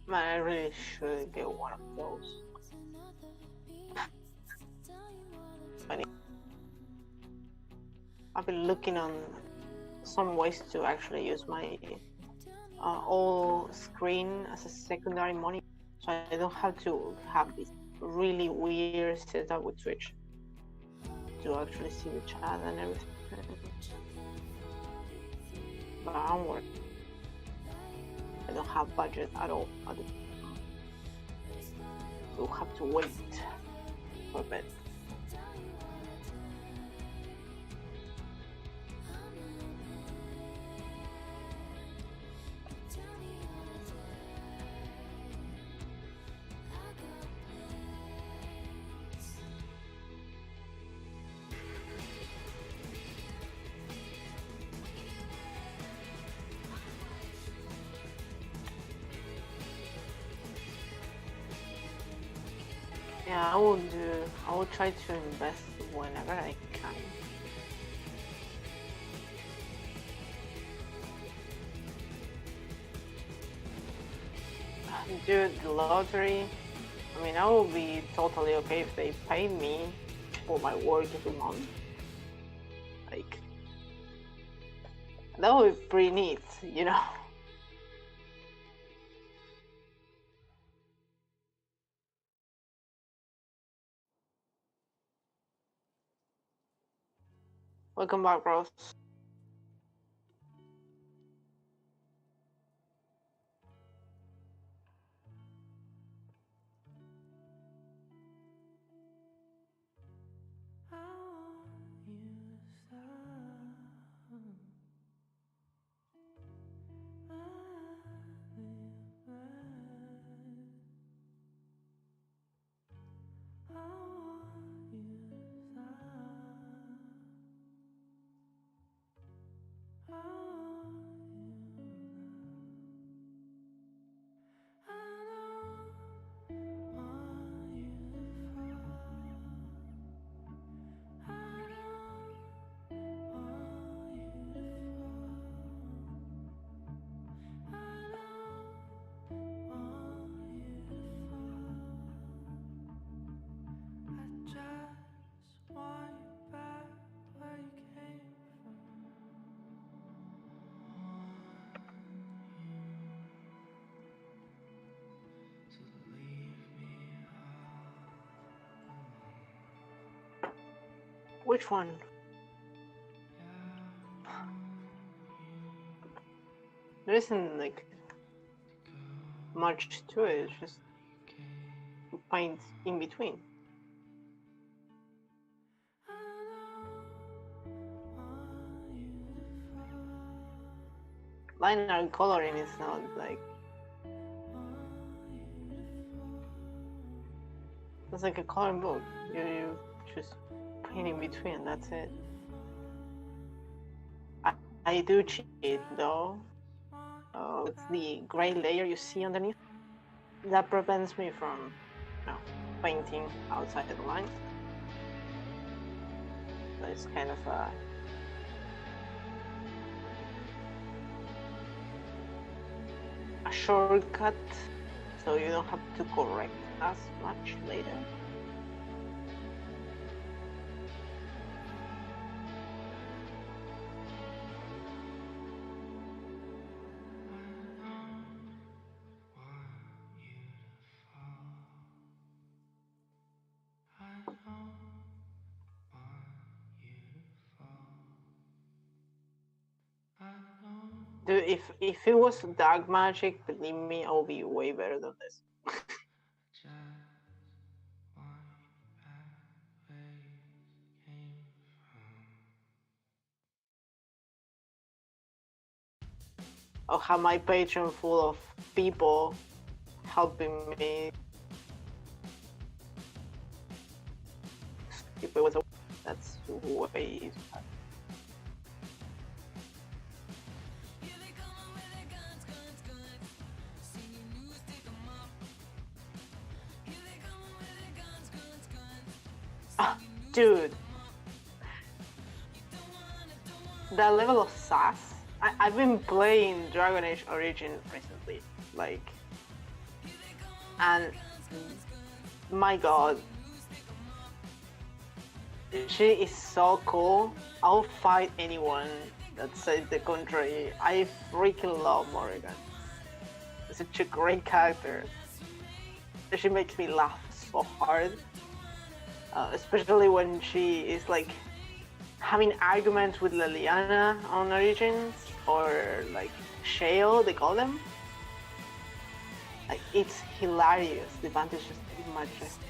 A: Man, I really should get one of those. Funny. I've been looking on some ways to actually use my all screen as a secondary monitor, so I don't have to have this really weird setup with Twitch to actually see the chat and everything. But I'm working. I don't have budget at all. So have to wait for a bit. Yeah, I will try to invest whenever I can. Dude, the lottery, I mean, I will be totally okay if they pay me for my work every month. Like, that would be pretty neat, you know? Welcome back, bros. Which one? There isn't like much to it, it's just points in between. line art coloring is not like it's like a coloring book. You just paint in between and that's it. I do cheat though. It's the gray layer you see underneath. That prevents me from, painting outside the lines. So it's kind of a shortcut, so you don't have to correct as much later. Dude, if it was dark magic, believe me, I'll be way better than this. I'll have my Patreon full of people helping me. If it was a, that's way. Dude, that level of sass. I've been playing Dragon Age Origins recently, like, and my god, she is so cool. I'll fight anyone that says the contrary. I freaking love Morrigan. She's such a great character. She makes me laugh so hard, especially when she is like having arguments with Liliana on Origins, or like Shale, they call them. Like, it's hilarious. The vantage is majestic.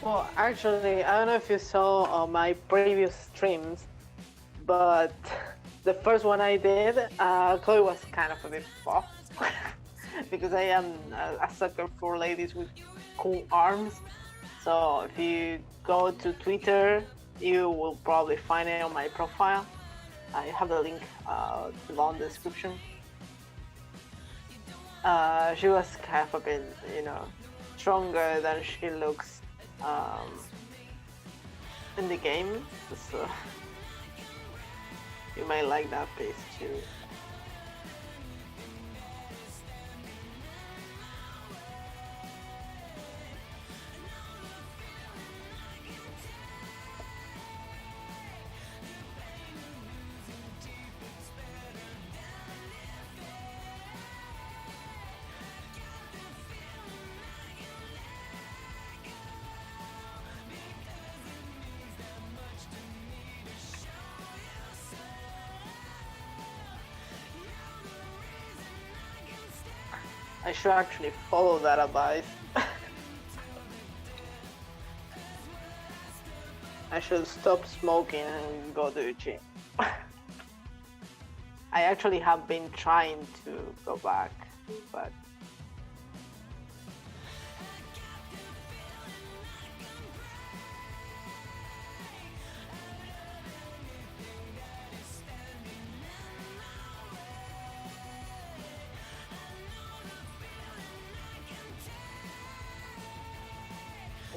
A: Well, actually, I don't know if you saw my previous streams, but the first one I did, Chloe was kind of a bit off because I am a sucker for ladies with cool arms. So if you go to Twitter, you will probably find it on my profile. I have the link below in the description. She was kind of a bit, stronger than she looks in the game, so you might like that piece too. I should actually follow that advice. I should stop smoking and go to the gym. I actually have been trying to go back, but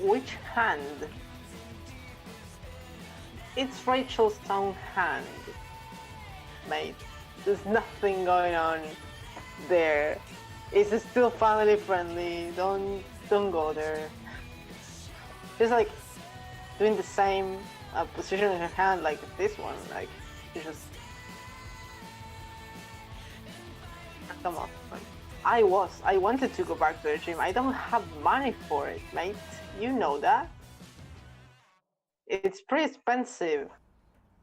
A: which hand? It's Rachel's own hand, mate. There's nothing going on there. It's still family friendly. Don't go there. She's like doing the same position in her hand like this one. Like, you just come on. I wanted to go back to the gym. I don't have money for it, mate. You know that. It's pretty expensive.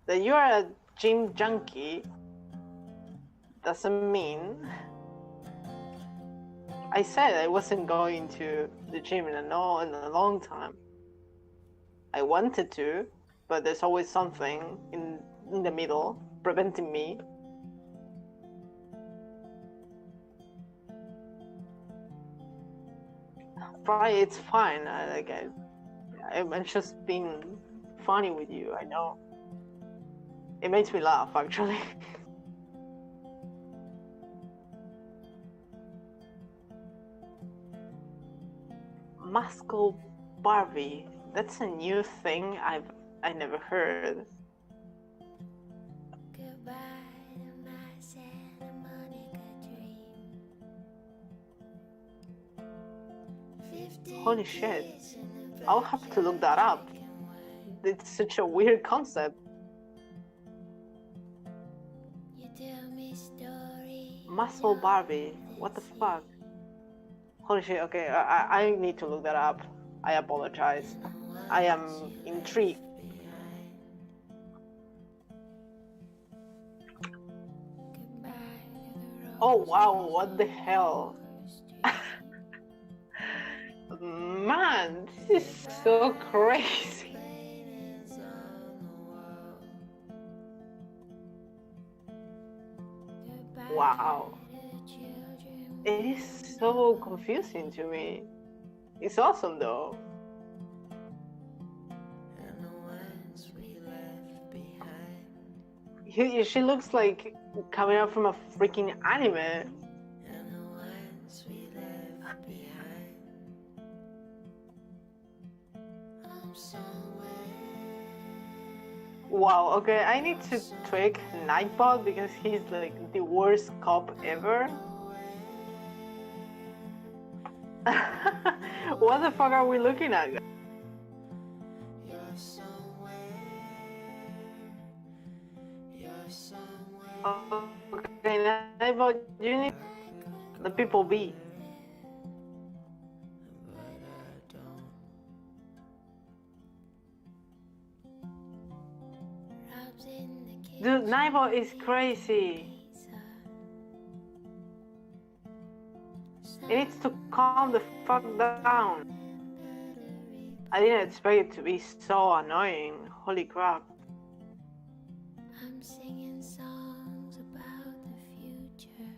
A: That you are a gym junkie doesn't mean I said I wasn't going to the gym in a long time. I wanted to, but there's always something in the middle preventing me. Right, it's fine. I'm just being funny with you. I know. It makes me laugh, actually. Muscle Barbie. That's a new thing I never heard.
B: Goodbye to my Santa Monica dream.
A: Holy shit. I'll have to look that up. It's such a weird concept. Muscle Barbie. What the fuck? Holy shit, okay, I need to look that up. I apologize. I am intrigued. Oh wow, what the hell? Man, this is so crazy. Wow. It is so confusing to me. It's awesome though. She looks like coming out from a freaking anime. Wow, okay, I need to tweak Nightbot because he's like the worst cop ever. What the fuck are we looking at? Okay, Nightbot, you need the people be. Dude, Nightbot is crazy. It needs to calm the fuck down. I didn't expect it to be so annoying. Holy crap.
B: I'm singing songs about the future,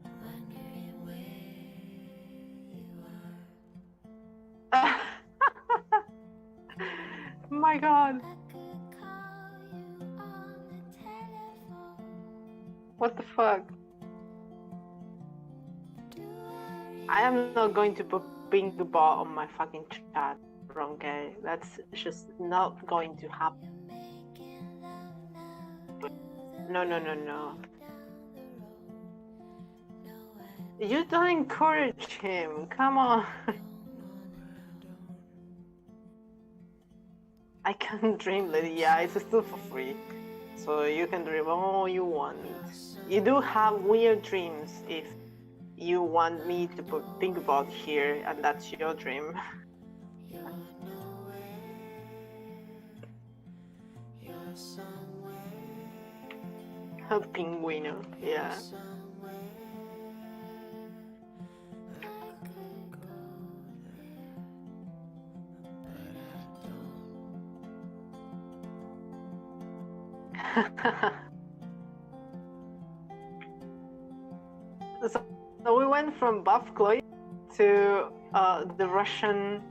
B: wondering where you are.
A: My god.
B: I could call you on the telephone.
A: What the fuck? I am not going to put pink ball on my fucking chat, okay? That's just not going to happen. No, no, no, no. You don't encourage him, come on. I can dream, lady. Yeah, it's still for free. So you can dream all you want. You do have weird dreams if you want me to put think about here and that's your dream. A penguin, yeah. So we went from Buff Chloe to the Russian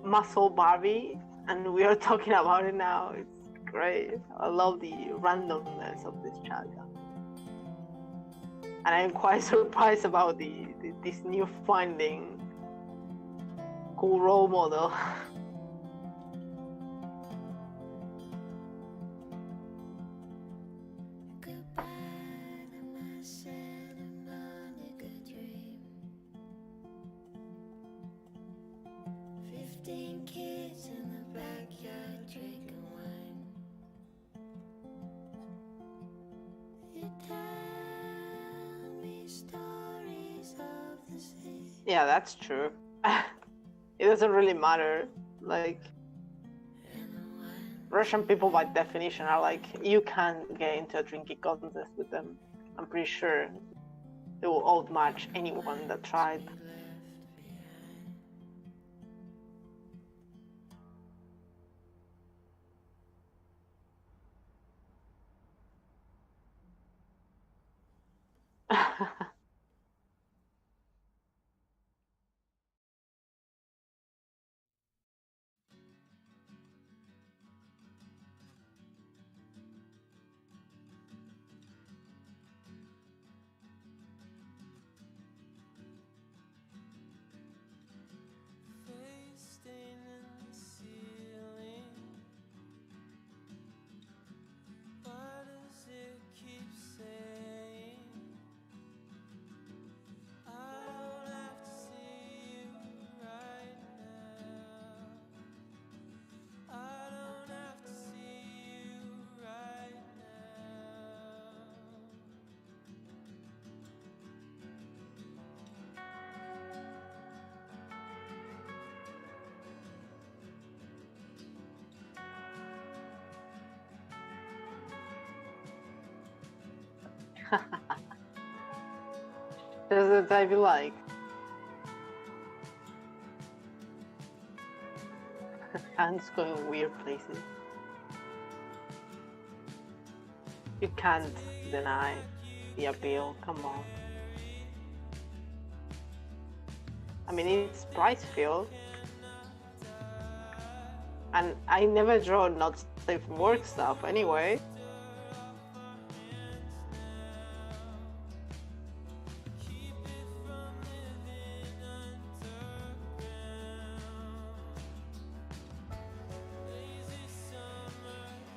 A: muscle Barbie, and we are talking about it now. It's great. I love the randomness of this chat. And I'm quite surprised about this new finding. Cool role model.
B: Kids in the backyard drinking wine. You tell me stories of the sea.
A: Yeah, that's true. It doesn't really matter. Like, Russian people by definition are like, you can't get into a drinking contest with them. I'm pretty sure it will outmatch anyone that tried.
B: Face staining the ceiling. Why does it keep saying I don't have to see you right now? I don't have to see you right
A: Just the type you like. Hands going weird places. You can't deny the appeal, come on. I mean, it's Pricefield. And I never draw not safe for work stuff anyway.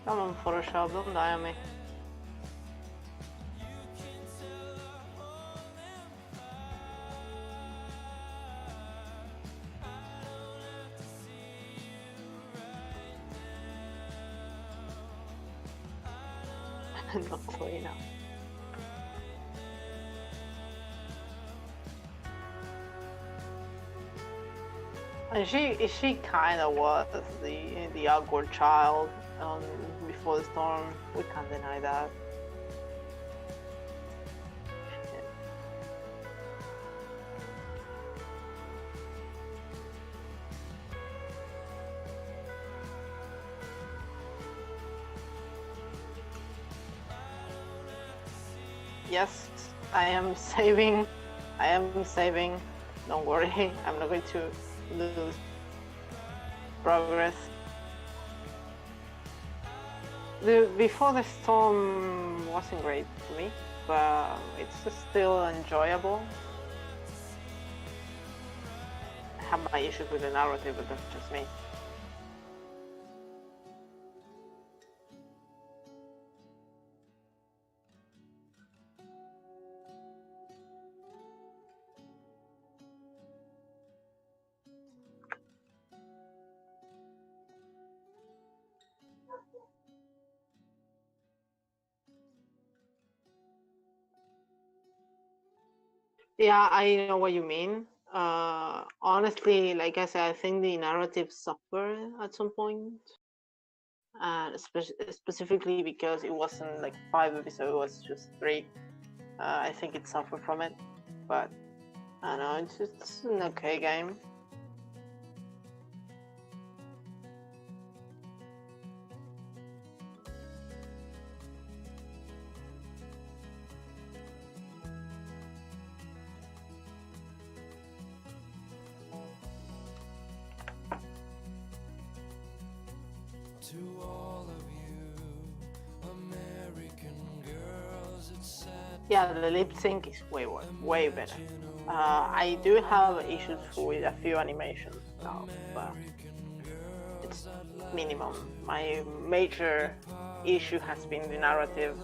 A: Come on, Photoshop, don't die on me. Not clean enough. And she kind of was the awkward child before the storm. We can't deny that. Yes, I am saving. I am saving. Don't worry, I'm not going to lose progress. Before the storm wasn't great for me, but it's still enjoyable. I have my issues with the narrative, but that's just me. Yeah, I know what you mean. Honestly, like I said, I think the narrative suffered at some point, and specifically because it wasn't like 5 episodes; it was just 3. I think it suffered from it, but I don't know, it's an okay game.
B: To all of you, American girls, it's sad.
A: Yeah, the lip sync is way better. I do have issues with a few animations now, but it's minimum. My major issue has been the narrative.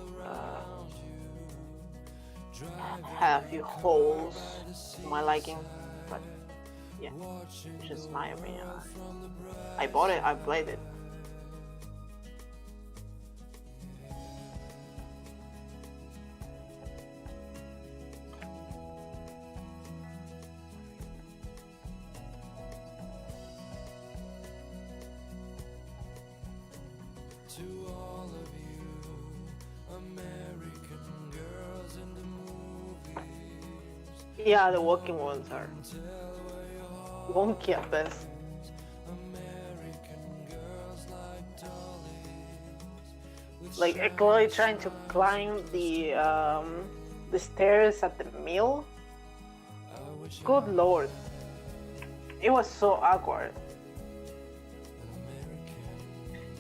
A: Had a few holes to my liking, but yeah, it's just my opinion. I bought it, I played it.
B: To all of you, American girls in
A: Yeah, the walking ones are wonky at best. Like Chloe trying to climb the stairs at the mill. Good lord, it was so awkward.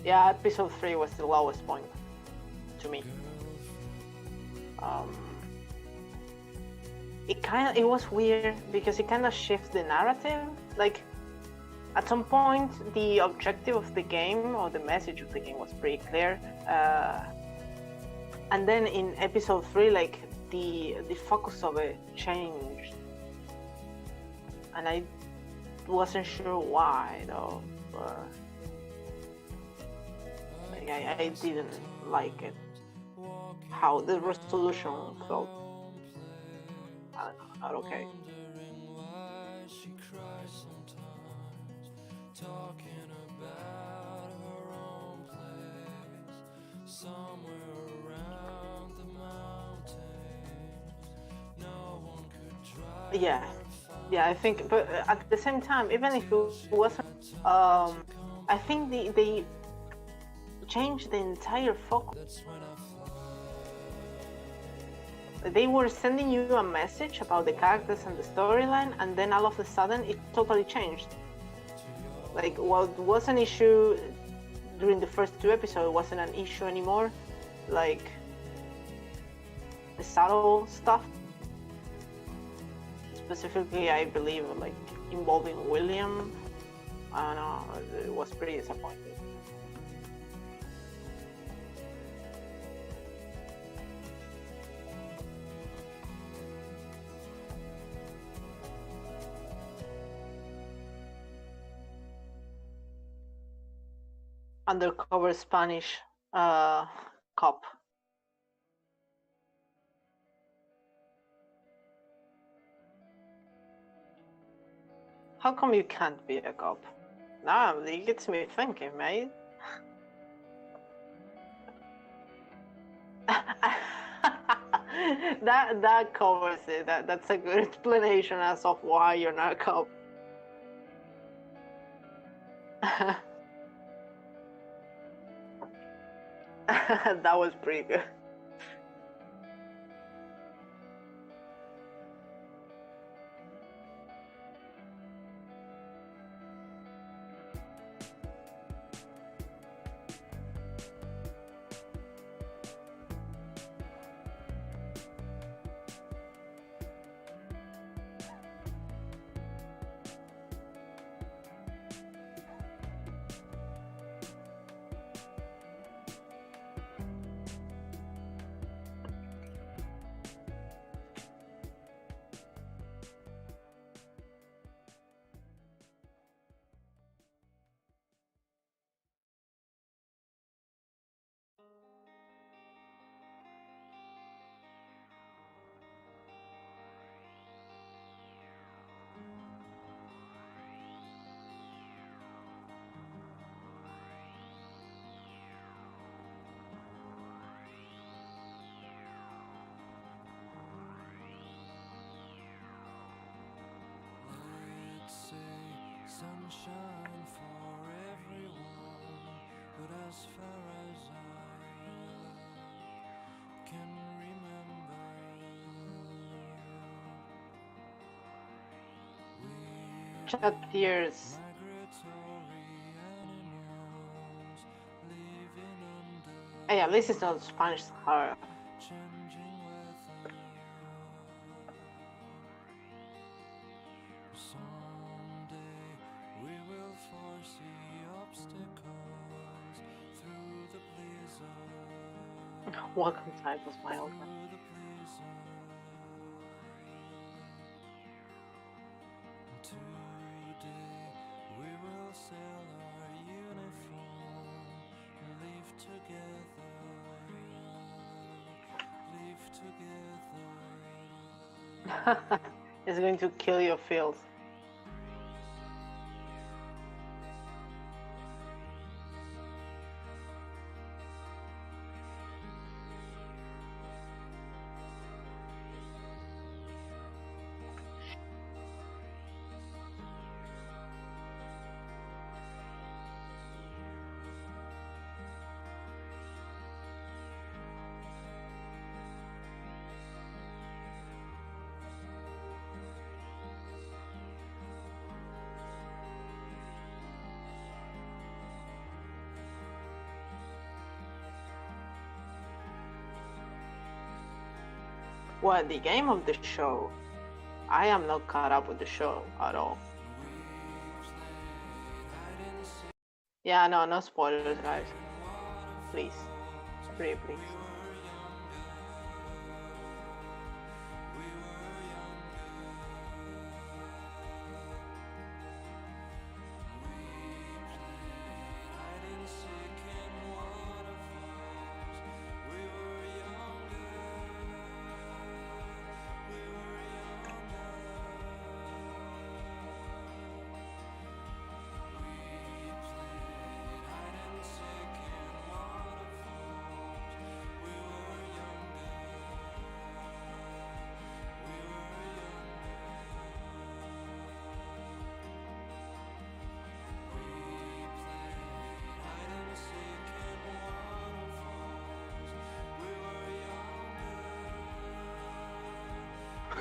A: Yeah, episode 3 was the lowest point to me. It was weird because it kind of shifts the narrative. Like at some point, the objective of the game or the message of the game was pretty clear, and then in episode 3, like the focus of it changed, and I wasn't sure why though. Like I didn't like it. How the resolution felt. I don't know, not okay.
B: Talking about her own place, somewhere around the mountains. No one could drive.
A: Yeah, I think, but at the same time, even if it wasn't, I think they changed the entire focus. They were sending you a message about the characters and the storyline, and then all of a sudden it totally changed. Like what was an issue during the first 2 episodes wasn't an issue anymore. Like the subtle stuff, specifically, I believe, like involving William. I don't know. It was pretty disappointing. Undercover Spanish cop. How come you can't be a cop? Nah, it gets me thinking, mate. that covers it. That's a good explanation as of why you're not a cop. That was pretty good.
B: Sunshine for everyone, but as far as I can remember,
A: Chat tears.
B: migratory animals living under
A: Hey, at least it's not Spanish Sahara.
B: changing weather. Someday we will foresee obstacles through the blizzard.
A: Welcome to Cyprus, my old friend.
B: Through the blizzard. Today we will sell our uniform, live together, live together.
A: It's going to kill your fields. What, the game of the show? I am not caught up with the show at all. Yeah, no, no spoilers, guys. Please. Pretty please.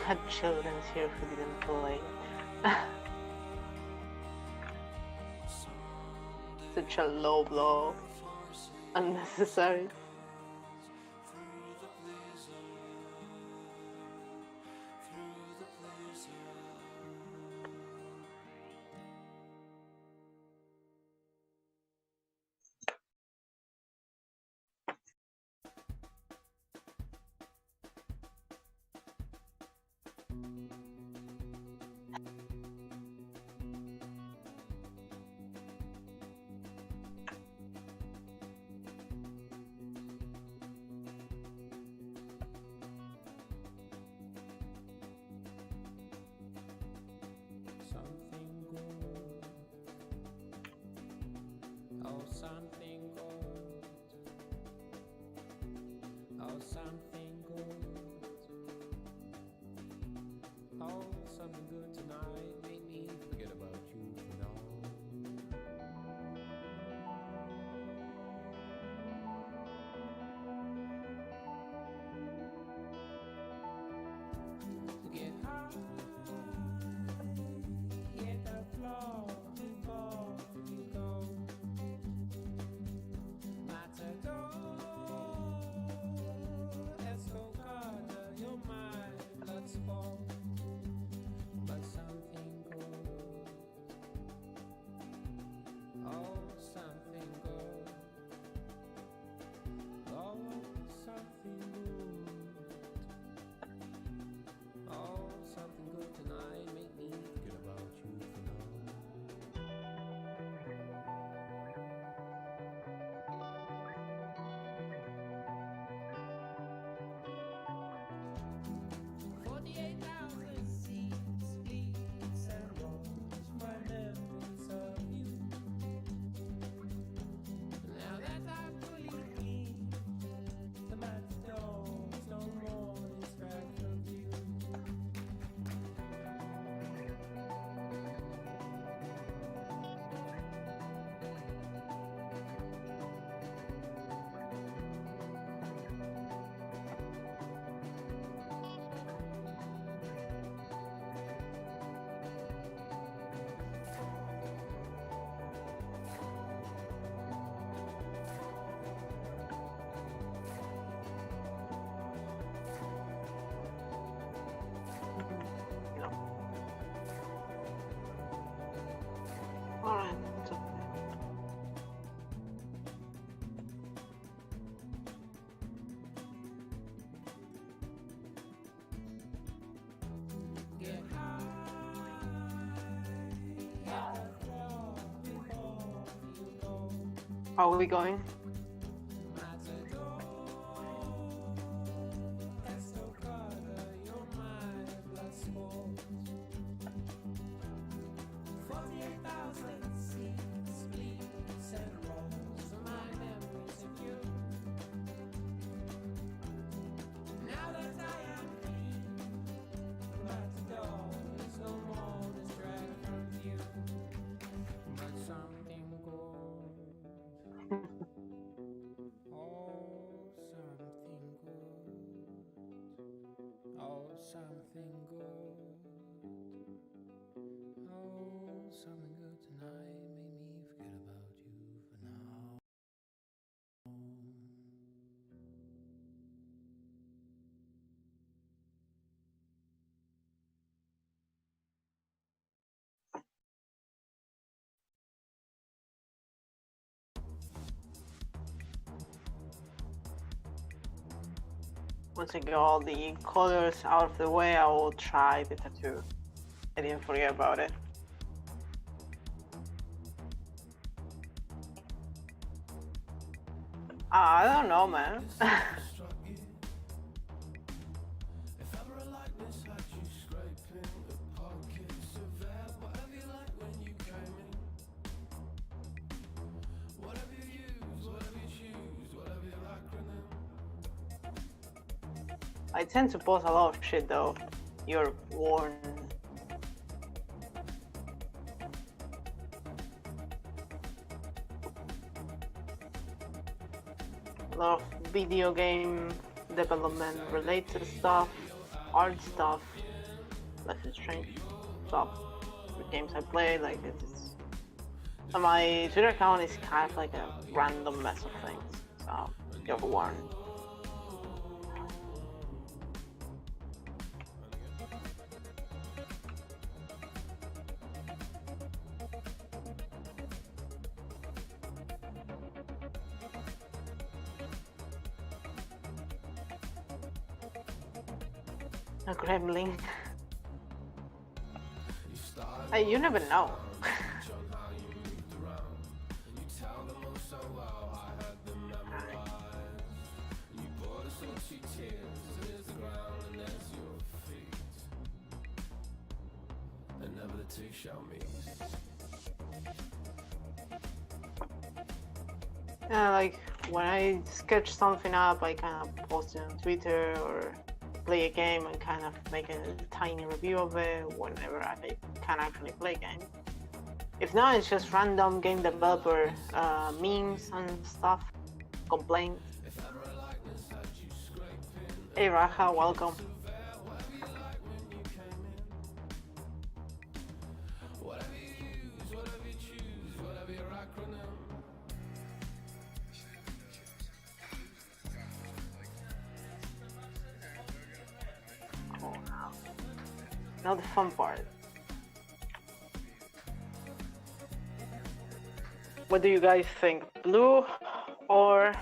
A: Had children here who didn't play. Such a low blow. Unnecessary.
C: Something good. Oh, something good tonight. Make me forget about you for now. Get high, hit the floor before you go. Matador. But something good, oh something good, oh something good, oh something good tonight. Make me forget about you for now.
A: Alright, it's okay.
C: Get high,
A: How are we going?
C: Something good. Oh, something good tonight. Make me forget about you for now.
A: Once I get all the colors out of the way, I will try the tattoo. I didn't forget about it. I don't know, man. I tend to post a lot of shit though. You're worn. A lot of video game development related stuff, art stuff, Life is Strange stuff, the games I play, like it's my Twitter account is kind of like a random mess of things, so you're warned. A gremlin. Hey, you never know. Yeah, like when I sketch something up, I kind of post it on Twitter or play a game and kind of make a tiny review of it whenever I can actually play games. If not, it's just random game developer memes and stuff, complaints. Hey Raja, welcome. Now the fun part. What do you guys think? Blue or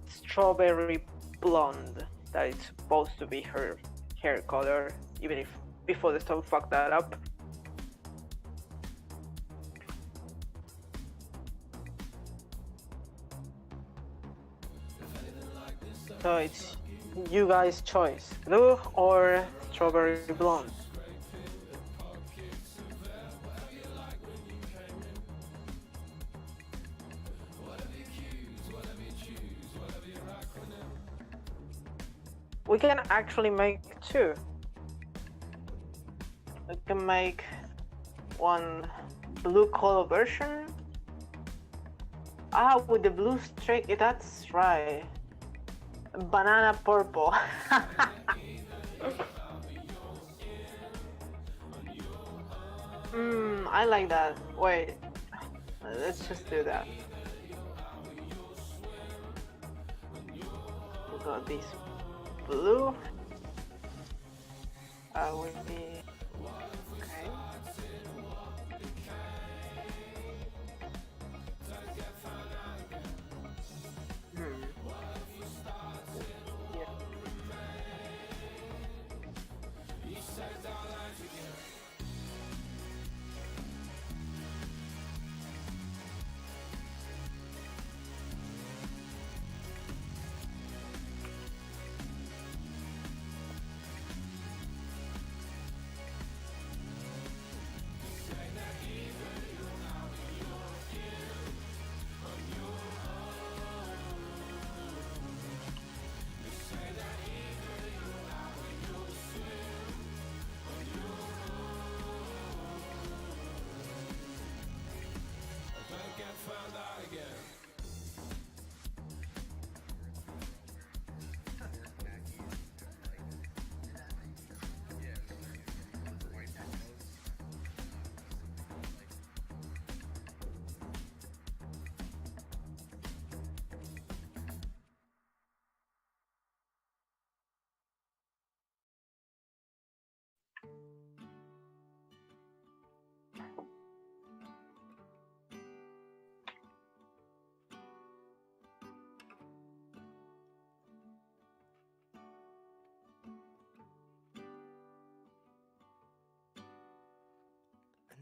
A: strawberry blonde? That is supposed to be her hair color, even if before the stove fucked that up. So it's you guys' choice, blue or strawberry blonde. We can actually make two. We can make one blue color version. Ah, with the blue streak, that's right. Banana purple. I like that. Wait, let's just do that. We got this blue. Will be okay.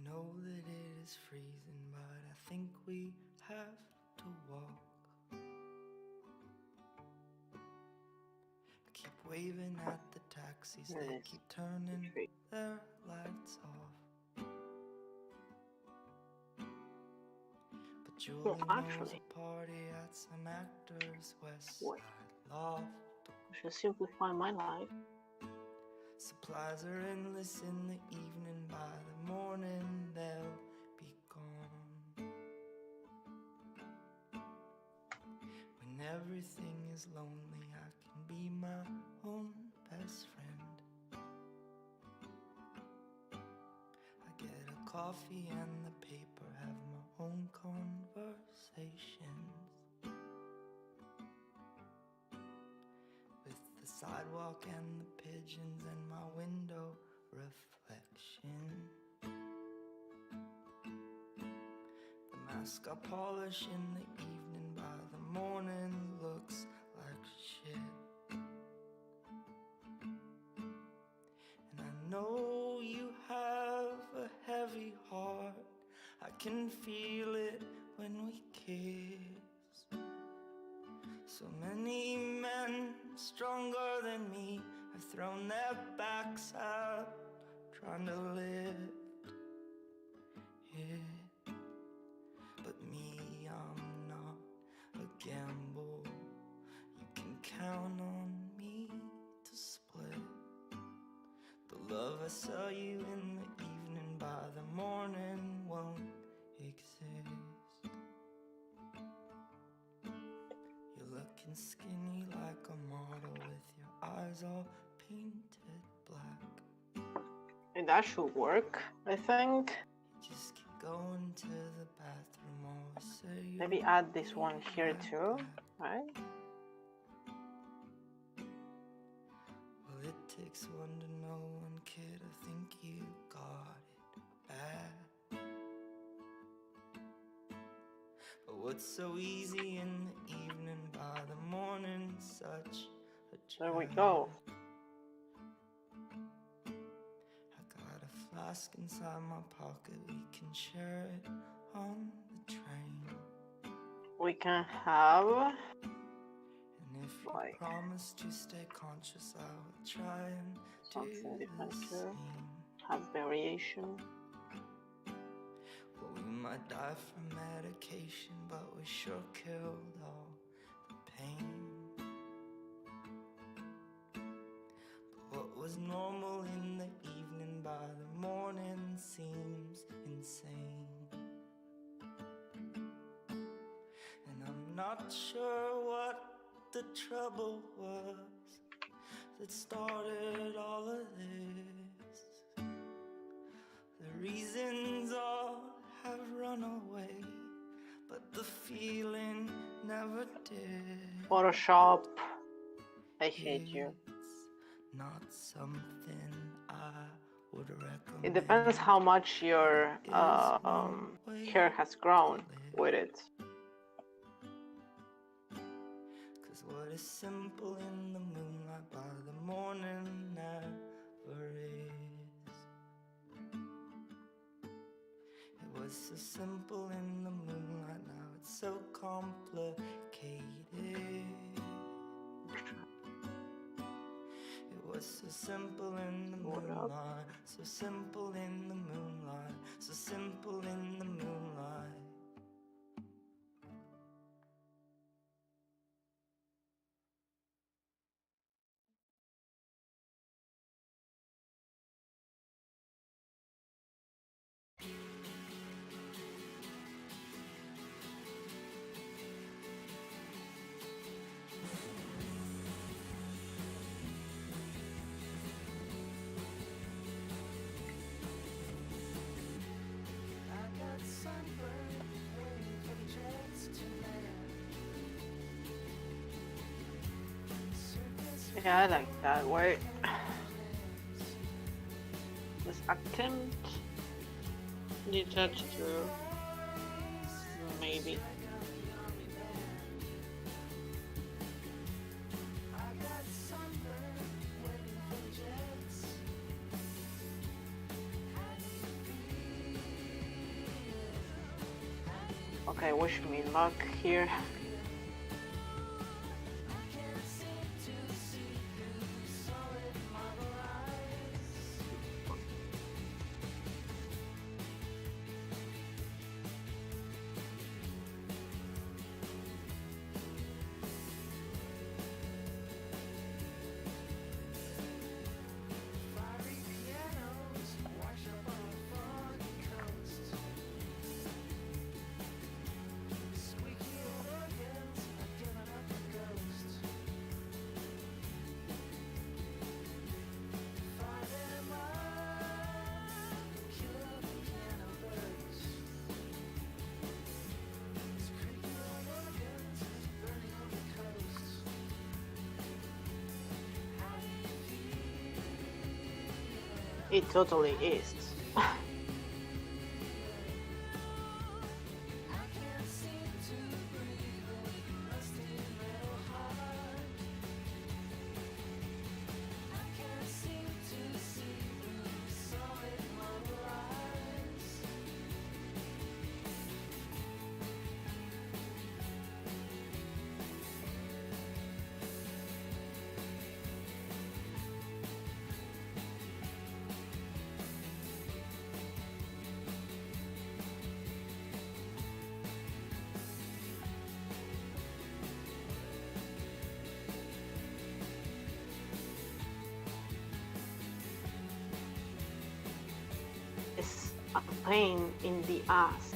C: know that it is freezing, but I think we have to walk. I keep waving at the taxis, they
A: Yes.
C: keep turning their lights off. But Julie
A: Well,
C: knows
A: actually,
C: a party at some actor's West
A: what?
C: Side loft.
A: I should simplify my life.
C: Supplies are endless in the evening, by the morning they'll be gone. When everything is lonely, I can be my own best friend. I get a coffee and the paper, have my own conversations. With the sidewalk and the pigeons and my window reflection. The mask I polish in the evening, by the morning looks like shit. And I know you have a heavy heart, I can feel it when we kiss. So many men stronger than me have thrown their backs out, trying to lift it. But me, I'm not a gamble. You can count on me to split the love I sell you in the evening, by the morning won't exist. You're looking skinny like a model with your eyes all painted black.
A: And that should work, I think.
C: You just keep going to the bathroom, always say you'll
A: Maybe add this
C: be
A: one here
C: right
A: too,
C: back.
A: right?
C: Well, it takes one to know one, kid. I think you got it bad. But what's so easy in the evening, by the morning such a
A: There we
C: drag.
A: go.
C: I got a flask inside my pocket, we can share it on the train.
A: We can have
C: And if you
A: like
C: promise to stay conscious, I will try and
A: something
C: do
A: different
C: the
A: too.
C: same.
A: Have variation.
C: Well, we might die from medication, but we sure killed all the pain. But what was normal in the evening, by the morning seems insane. And I'm not sure what the trouble was that started all of this. The reasons all have run away, but the feeling never did.
A: Photoshop. I hate you.
C: It's not something I would recommend.
A: It depends how much your hair has grown with it.
C: 'Cause what is simple in the moonlight, by the morning never is. It was so simple in the moonlight, now it's so complicated. It was so simple in the
A: What up?
C: moonlight, so simple in the moonlight, so simple in the moonlight.
A: Yeah, I like that way. Let's attempt detach to maybe. Okay, wish me luck here. It totally is. It's a pain in the ass.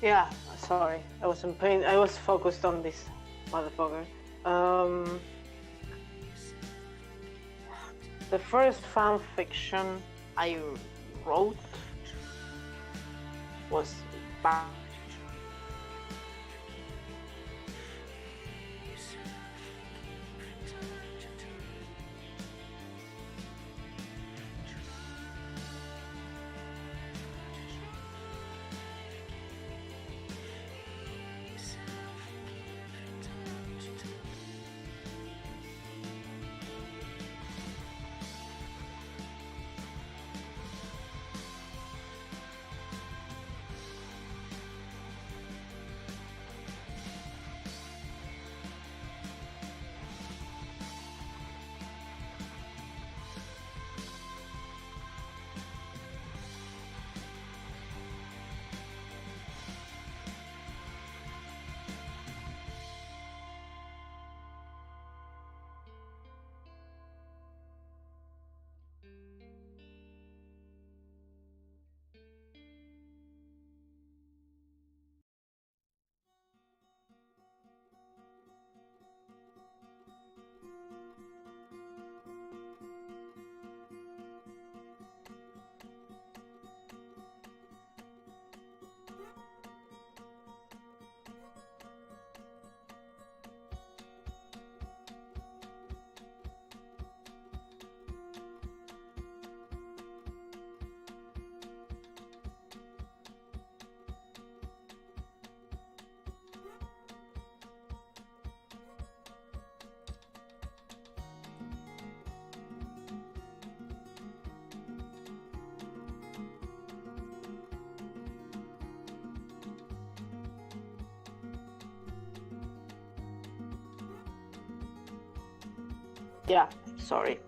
A: Yeah, sorry. I was in pain. I was focused on this motherfucker. The first fan fiction I wrote was back. Yeah, sorry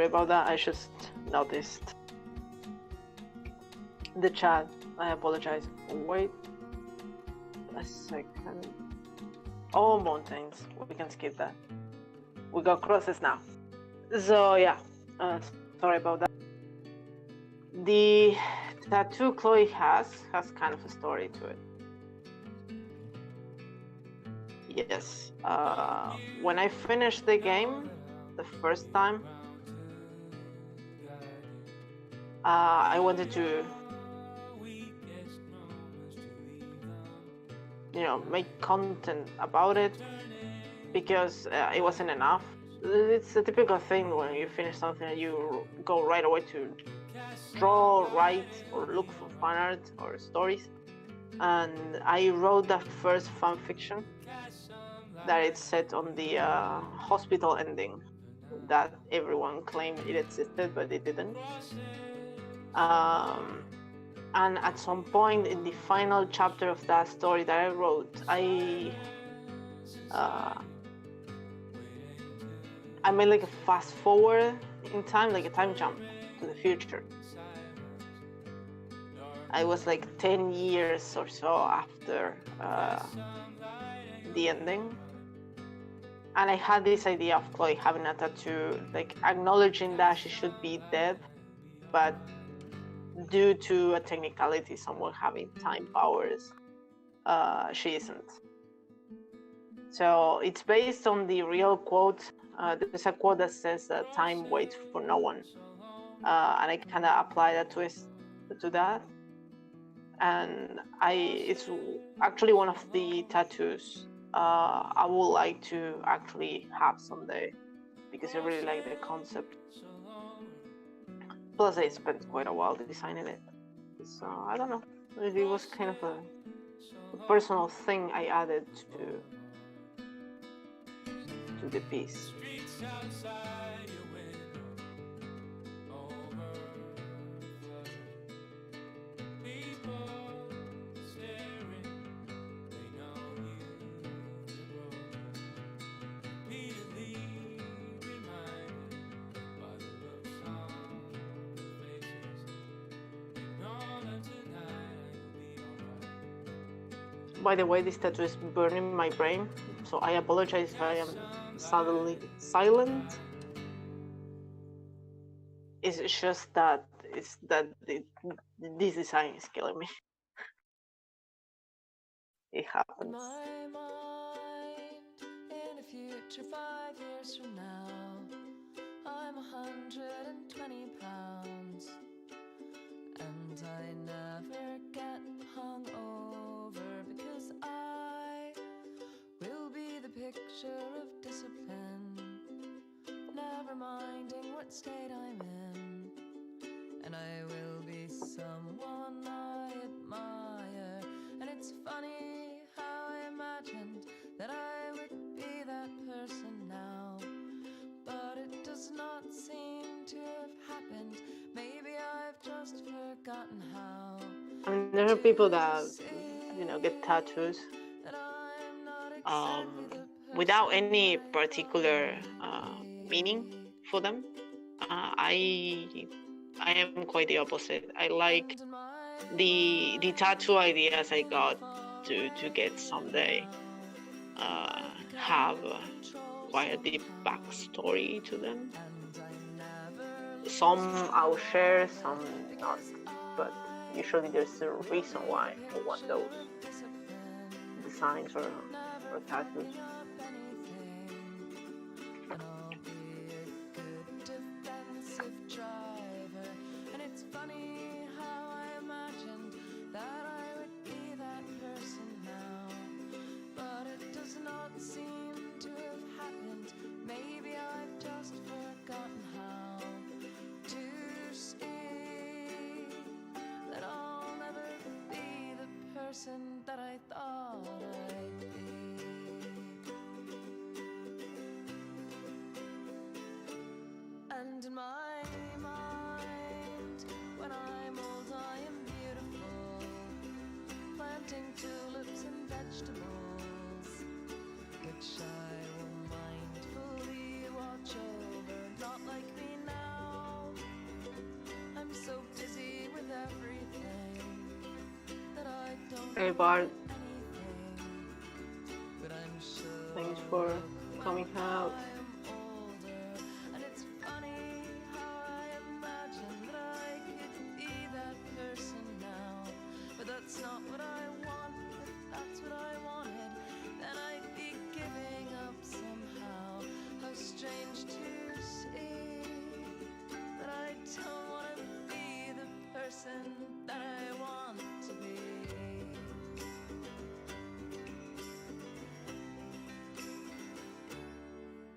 A: about that. I just noticed the chat. I apologize. Wait a second. Oh, mountains. We can skip that. We got crosses now. So yeah, sorry about that. The tattoo Chloe has kind of a story to it. Yes. When I finished the game the first time, I wanted to, make content about it because it wasn't enough. It's a typical thing when you finish something, you go right away to draw, write, or look for fan art or stories. And I wrote that first fan fiction that it's set on the hospital ending that everyone claimed it existed, but it didn't. And at some point in the final chapter of that story that I wrote, I made like a fast forward in time, like a time jump to the future. I was like 10 years or so after the ending. And I had this idea of Chloe having a tattoo, like acknowledging that she should be dead, but due to a technicality, someone having time powers, she isn't. So it's based on the real quote. There's a quote that says that time waits for no one. And I kind of apply that twist to that. And it's actually one of the tattoos I would like to actually have someday because I really like the concept. Plus, I spent quite a while designing it, so I don't know. It was kind of a personal thing I added to the piece. By the way, this tattoo is burning my brain, so I apologize if I am suddenly silent. It's just that this design is killing me. It happens.
D: My mind, in a future 5 years from now, I'm 120 pounds, and I never get hungover because I will be the picture of discipline, never minding what state I'm in, and I will be someone I admire. And it's funny how I imagined that I would be that person now, but it does not seem to have happened. Maybe I've just forgotten how.
A: I mean, there are people that get tattoos without any particular meaning for them. I am quite the opposite. I like the tattoo ideas I got to get someday have quite a deep backstory to them. Some I'll share, some not, but usually there's a reason why I want those designs or tattoos.
D: That I thought I'd be. And in my mind, when I'm old, I am beautiful, planting tulips and vegetables, which I will mindfully watch over
A: Hey Bart,
D: but I'm sure
A: thanks for coming out.
D: I am older, and it's funny how I imagine that I could be that person now. But that's not what I want. If that's what I wanted, then I'd be giving up somehow. How strange to see that I don't want to be the person that I want to be.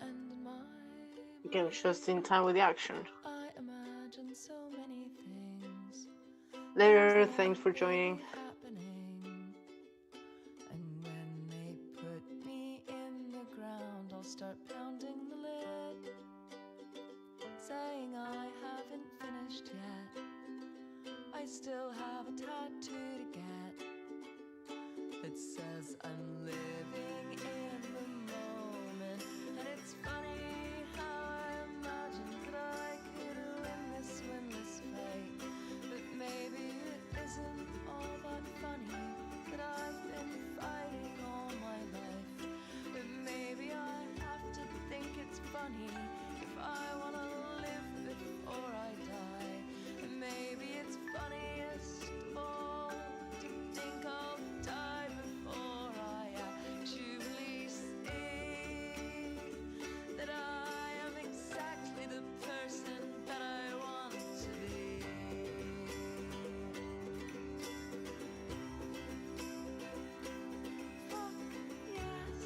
D: And in my
A: You came just in time with the action.
D: I imagine so many things
A: Later, thanks for joining.
D: happening. And when they put me in the ground, I'll start pounding the lid, saying I haven't finished yet. I still have a tattoo to get that says I'm living in the moment. And it's funny how I imagined that I could win this fight. But maybe it isn't all that funny that I've been fighting all my life. But maybe I have to think it's funny if I want to live before I die. And maybe it's funniest of all to think I'll die before I actually see that I am exactly the person that I want to be. Fuck yes,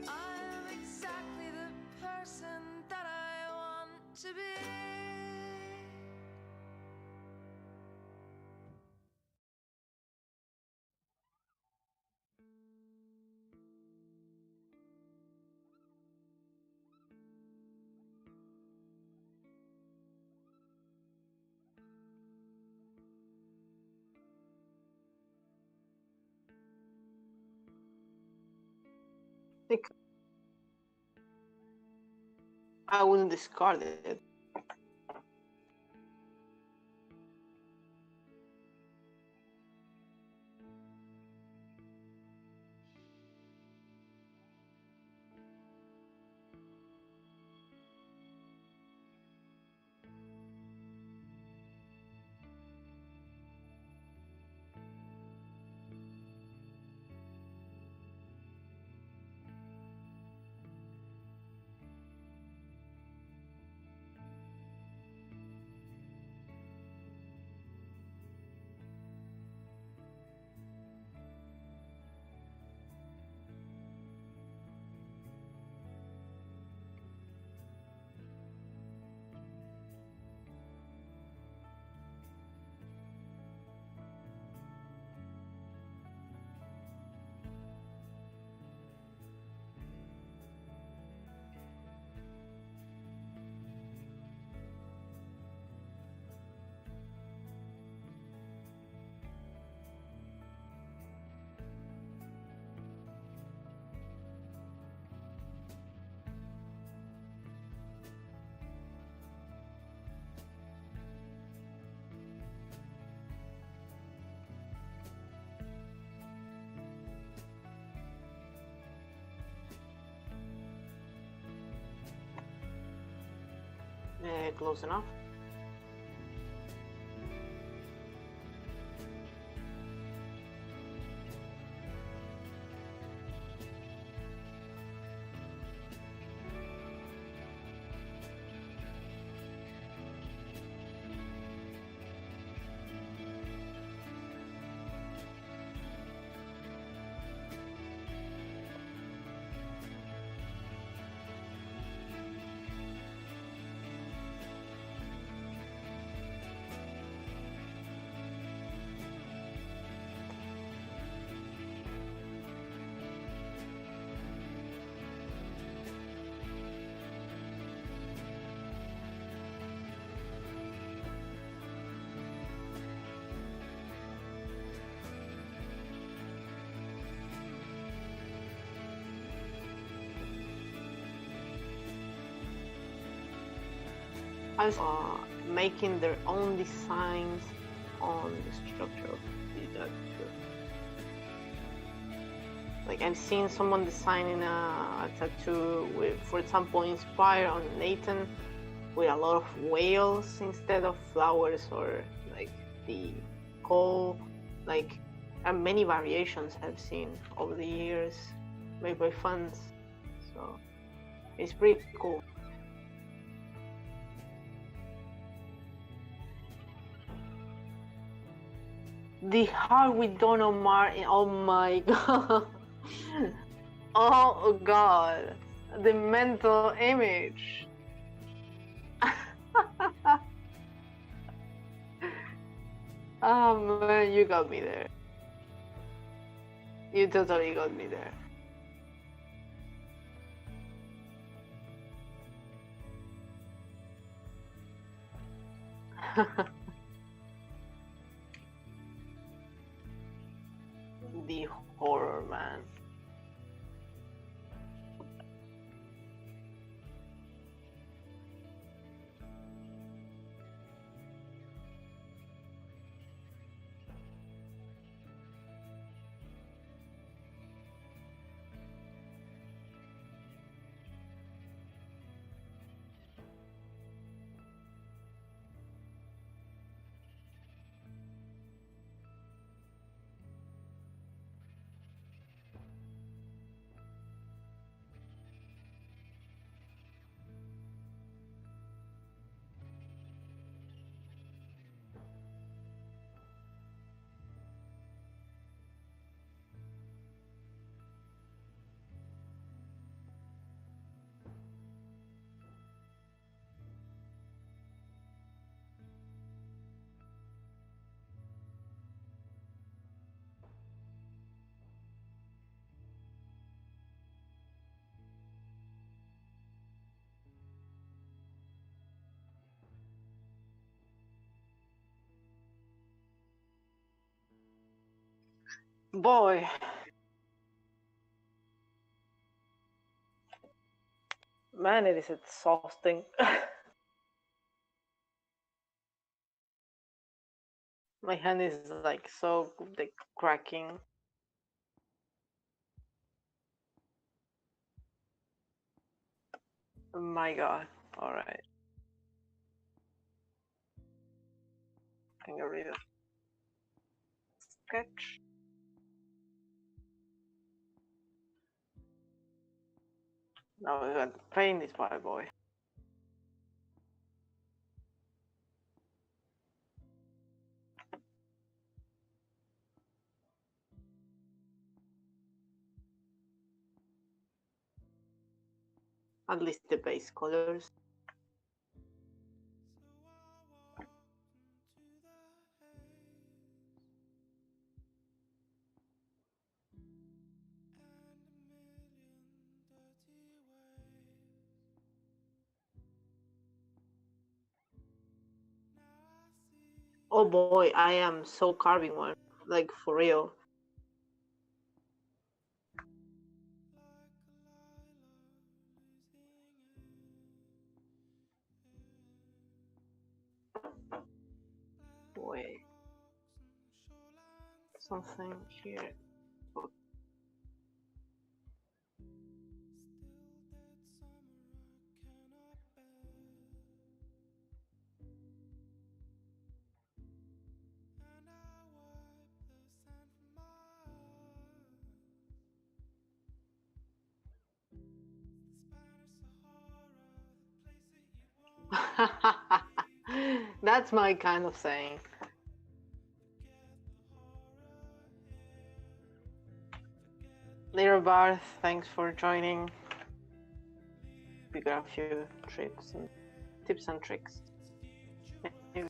D: I am exactly the person that I want to be.
A: I wouldn't discard it. Close enough. Also, making their own designs on the structure of the tattoo. Like I've seen someone designing a tattoo with, for example, inspired on Nathan, with a lot of whales instead of flowers, or like the coal, like, and many variations I've seen over the years made by fans. So it's pretty cool. The heart with Don Omar. Oh my god. Oh god. The mental image. Oh man, you got me there. You totally got me there. The horror, man. Boy. Man, it is exhausting. My hand is like so like cracking. Oh my god. Alright. Can you read it? Sketch. Now we got to paint this bad boy. At least the base colors. Oh boy, I am so carving one. Like for real. Boy. Something here. That's my kind of saying. Little Barth, thanks for joining. We got a few tips and tricks. Maybe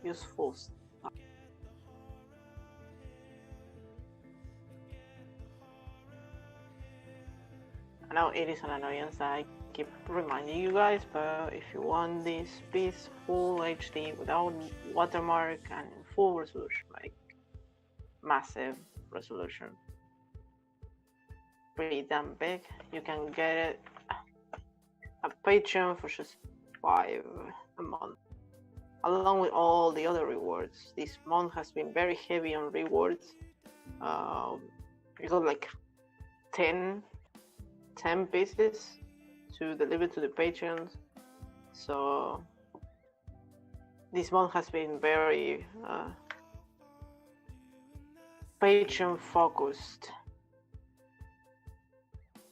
A: useful stuff. I know it is an annoyance that I keep reminding you guys, but if you want this piece full HD without watermark and full resolution, like massive resolution, pretty damn big, you can get it at Patreon for just $5 a month. along with all the other rewards. This month has been very heavy on rewards. We got like 10, 10 pieces to deliver to the patrons. So this month has been very patron focused.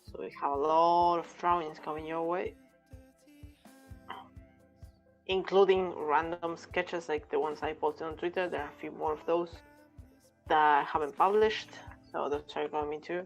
A: So we have a lot of drawings coming your way, including random sketches like the ones I posted on Twitter. There are a few more of those that I haven't published, so those are coming too.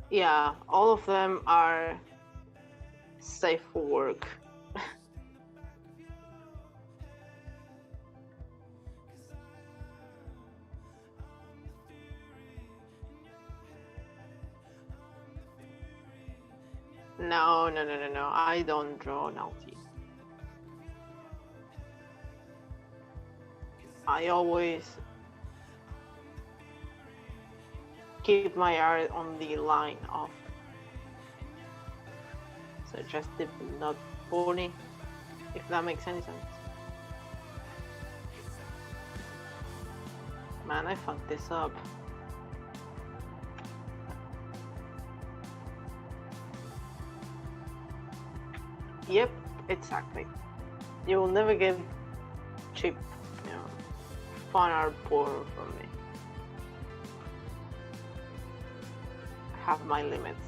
A: Yeah, all of them are safe for work. No, no, no, no, no. I don't draw naughty. I always keep my art on the line of, so just not pony, if that makes any sense. Man, I fucked this up. Yep, exactly. You will never get cheap, fun art porn from me. I have my limits.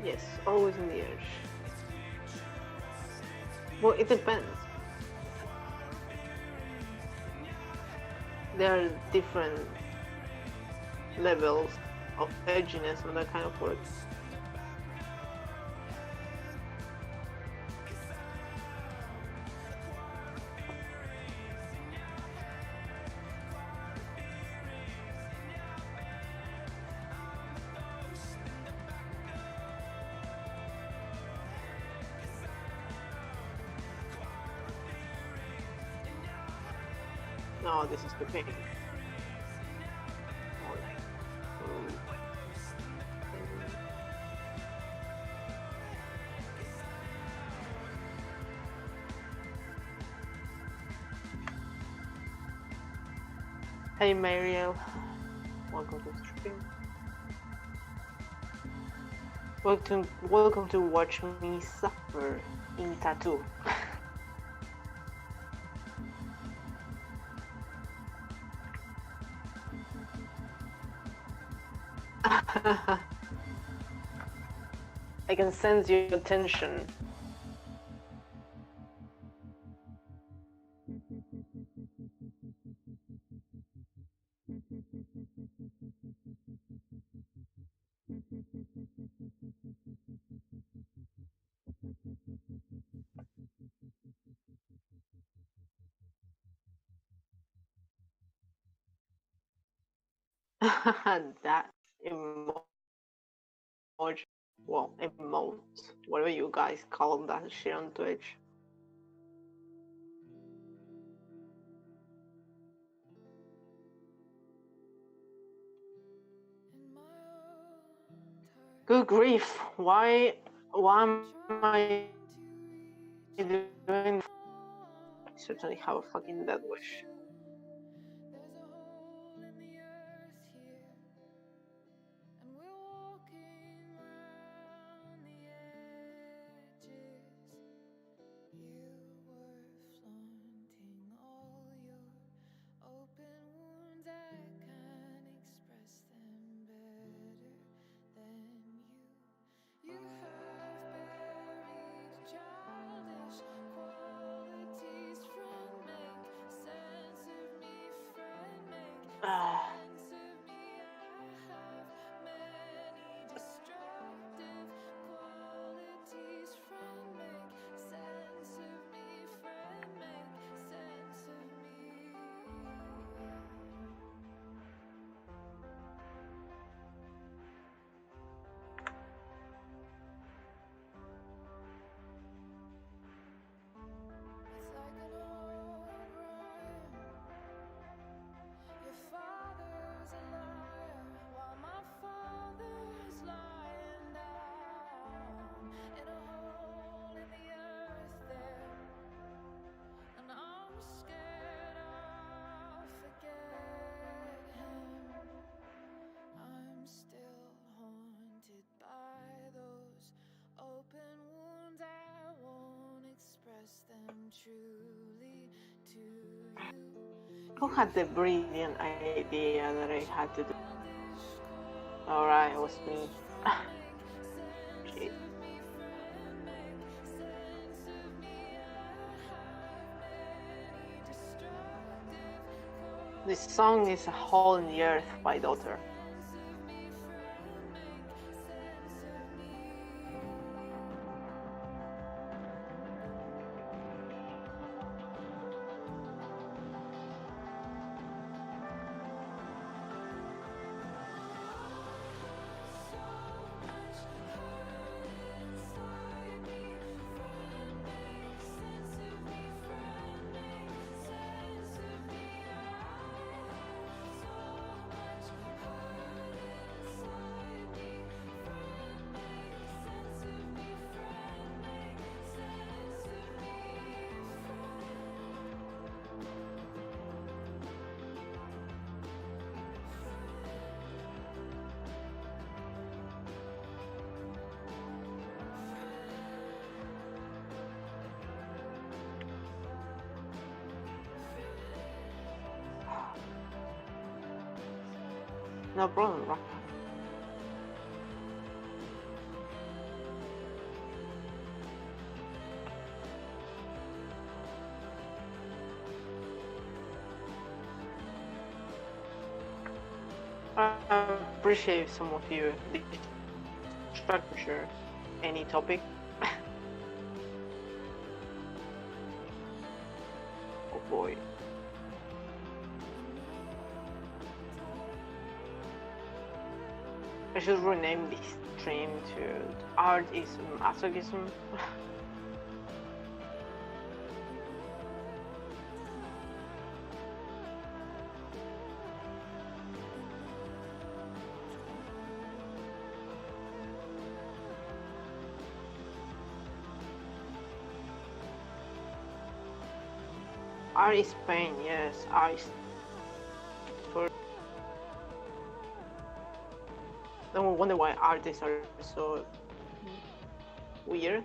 A: Yes, always on the edge. Well, it depends. There are different levels of edginess on that kind of work. No, this is the pain. Hey Mariel, welcome to the stream. Welcome to watch me suffer in tattoo. I can sense your tension. That emoji, well, emote, whatever you guys call that shit on Twitch. Good grief! Why am I doing? I certainly have a fucking death wish.
D: There's a hole in the earth here, and we're walking round the edges. You were flaunting all your truly to you.
A: Who had the brilliant idea that I had to do? Alright, it was me. Shit. This song is A Hole in the Earth by Daughter. No problem, Rafa. I appreciate some of you structure any topic. Oh boy. I should rename this stream to Art is Masochism. Art is pain, yes. Art is for. Don't wonder why artists are so weird.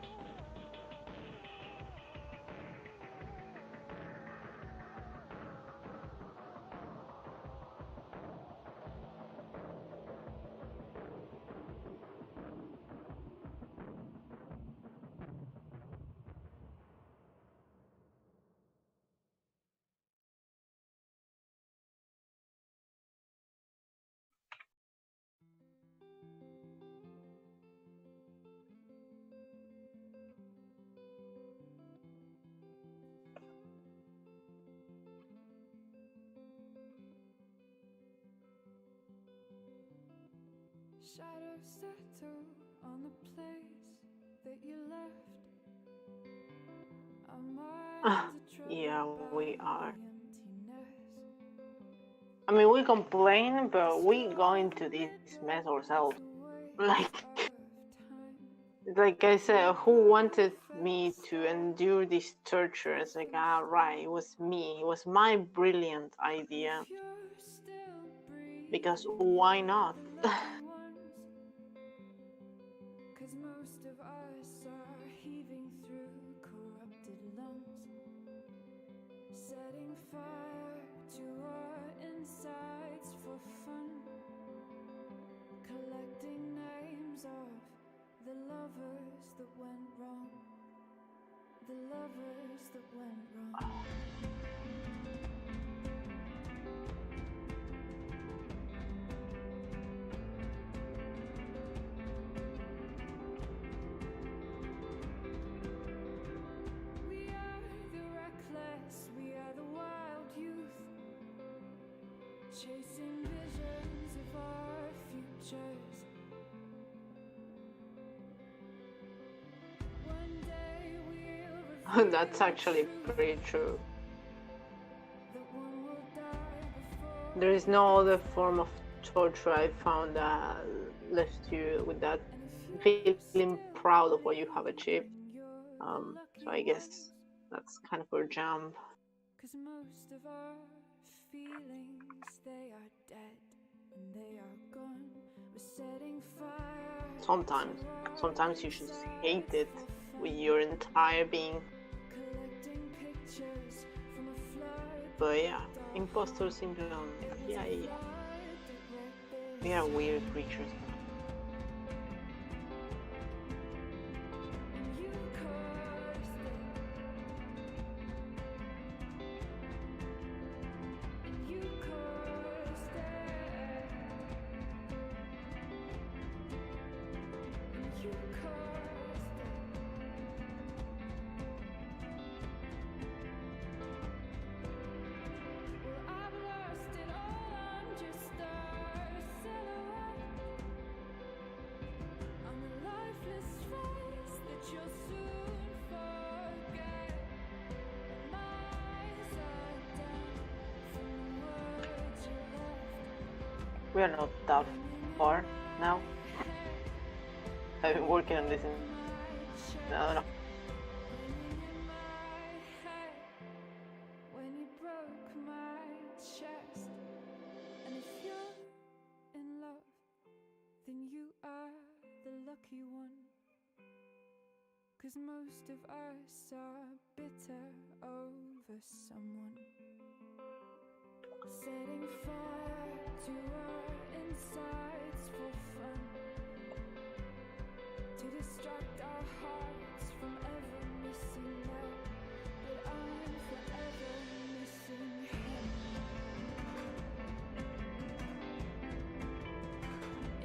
D: Shadows settle on the place that you left. Our minds are
A: Yeah,
D: troubled
A: we
D: by
A: are.
D: the emptiness.
A: I mean, we complain, but we go into this mess ourselves. Like I said, who wanted me to endure this torture? It's like, ah, right, it was me. It was my brilliant idea.
D: If you're still
A: Because
D: breathing,
A: why not?
D: the lucky ones. 'Cause most of us are heaving through corrupted lungs, setting fire to our insides for fun, collecting names of the lovers that went wrong, the lovers that went wrong. We are the reckless, we are the wild youth, chasing visions of our futures. One day we'll
A: That's actually pretty true.
D: that one will die before.
A: There is no other form of torture I found that left you with that feeling proud of what you have achieved. So I guess that's kind of a jump.
D: 'Cause most of our feelings, they are dead and they are gone. We're setting fire.
A: Sometimes you just hate it with your entire being.
D: Collecting
A: But yeah, imposter syndrome. Yeah. We are weird creatures. We are not that far now. I've been working on this I don't know.
D: When you broke my chest, and if you're in love, then you are the lucky one. 'Cause most of us are bitter over someone. Setting fire to our insides for fun, to distract our hearts from ever missing out. But I'm forever missing him.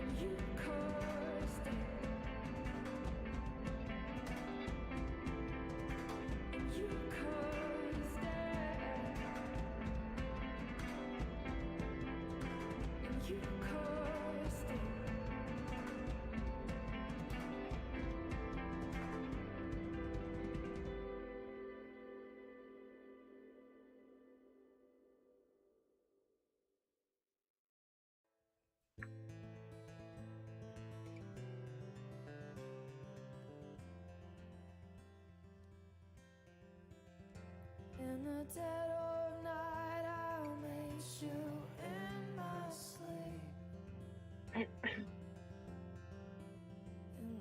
D: And you caused it. And you caused it. And you caused it. In the dead of night, I'll make you in my sleep. And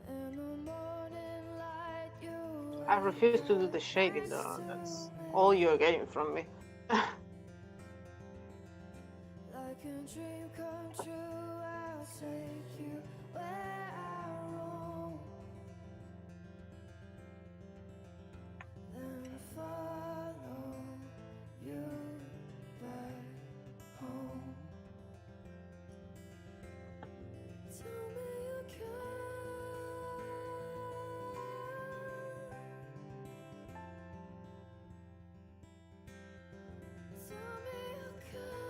D: in the morning light, you
A: I refuse to do the shading though. That's all you're getting from me.
D: like a dream come true. I'll take you where I roam. Then follow you back home. Tell me you care. Tell me you care.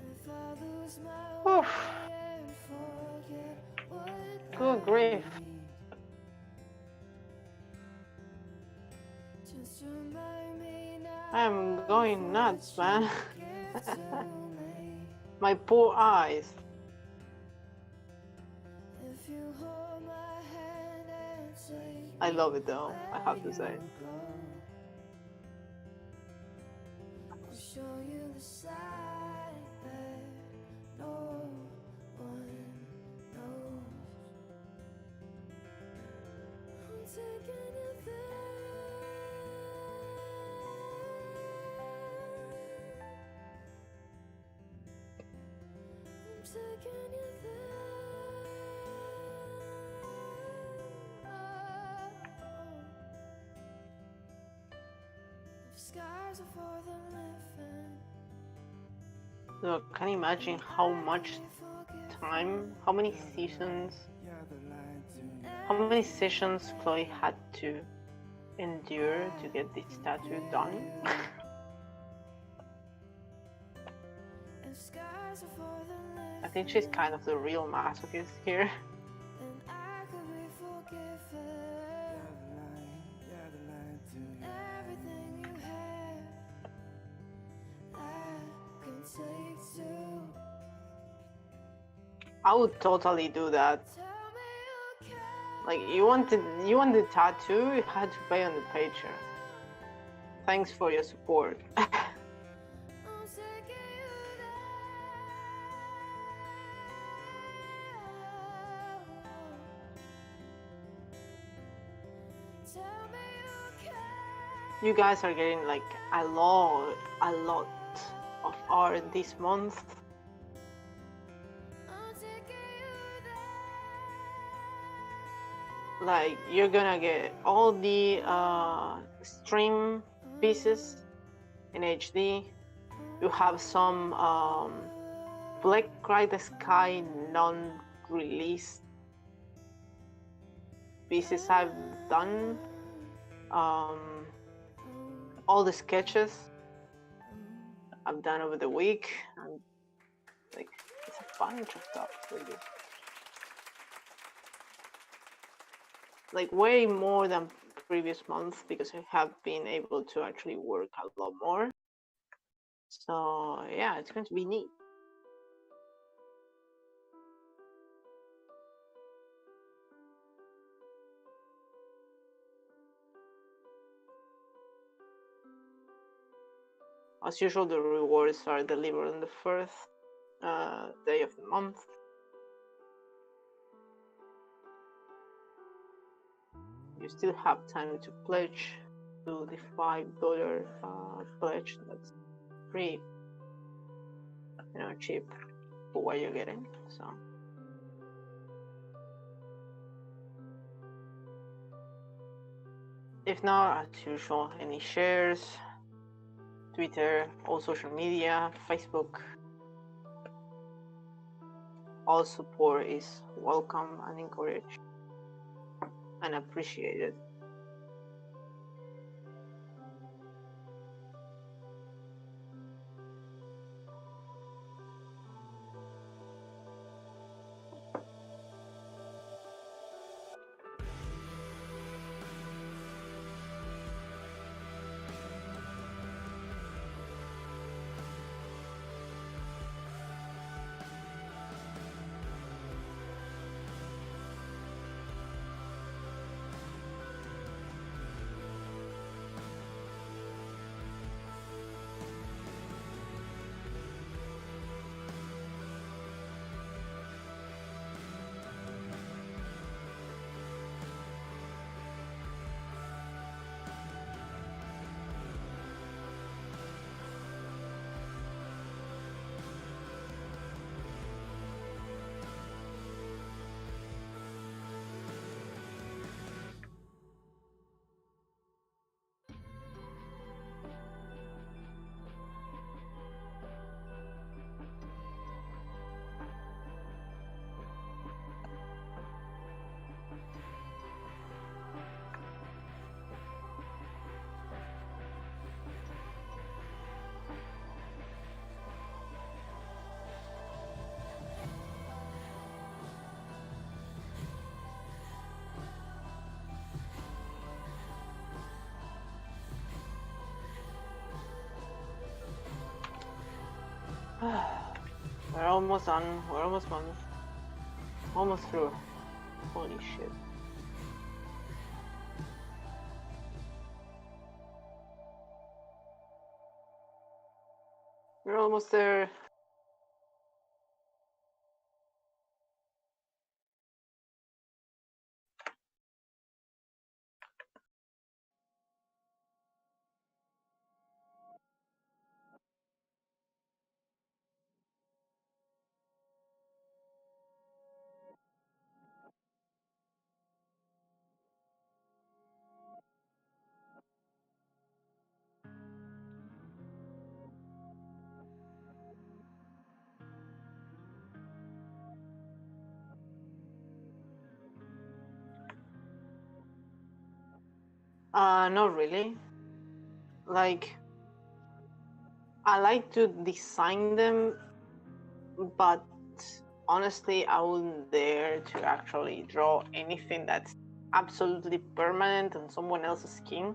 D: If I lose my
A: Oof.
D: way and forget what
A: Good grief.
D: just remind me now.
A: I'm going nuts, man.
D: Give to me.
A: My poor eyes.
D: If you hold my hand and take
A: I love it though, I have to say.
D: I'll show you the side that no one knows. I'm taking you there. I'm taking you there. If scars are for the living,
A: So can you imagine how much time, how many seasons, how many sessions Chloe had to endure to get this tattoo done?
D: if scars are for the living,
A: I think she's kind of the real masochist here.
D: then I could be forgiven. Everything you have, I can take too.
A: I would totally do that.
D: Tell me you care.
A: Like you wanted tattoo, you had to pay on the Patreon. Thanks for your support.
D: I'm taking you there.
A: You guys are getting like a lot of art this month. Like you're gonna get all the stream pieces in HD. You have some Black Cry the Sky non-released pieces I've done. All the sketches I've done over the week, and like it's a bunch of stuff really. Like way more than previous months because I have been able to actually work a lot more. So yeah, it's going to be neat. As usual, the rewards are delivered on the first day of the month. You still have time to pledge to the $5 pledge. That's pretty, cheap for what you're getting. So if not, as usual, any shares, Twitter, all social media, Facebook, all support is welcome and encouraged and appreciated. We're almost done. We're almost done. Almost through. Holy shit. We're almost there. Not really. Like, I like to design them, but honestly, I wouldn't dare to actually draw anything that's absolutely permanent on someone else's skin.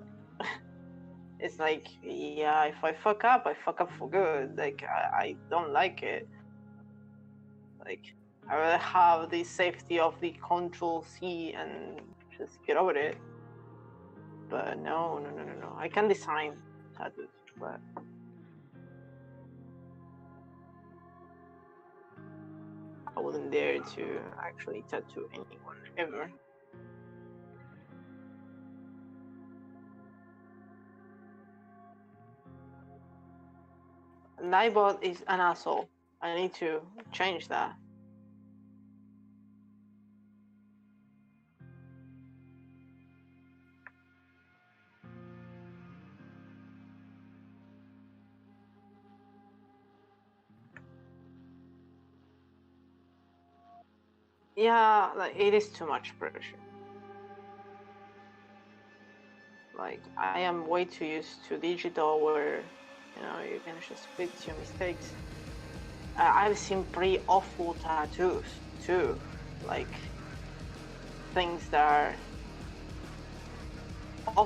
A: It's like, yeah, if I fuck up for good. Like, I don't like it. Like, I rather have the safety of the Control C and just get over it. But no. I can design tattoos, but I wouldn't dare to actually tattoo anyone ever. Nightbot is an asshole. I need to change that. Yeah, like it is too much pressure. Like I am way too used to digital where you can just fix your mistakes. I've seen pretty awful tattoos too, like things that are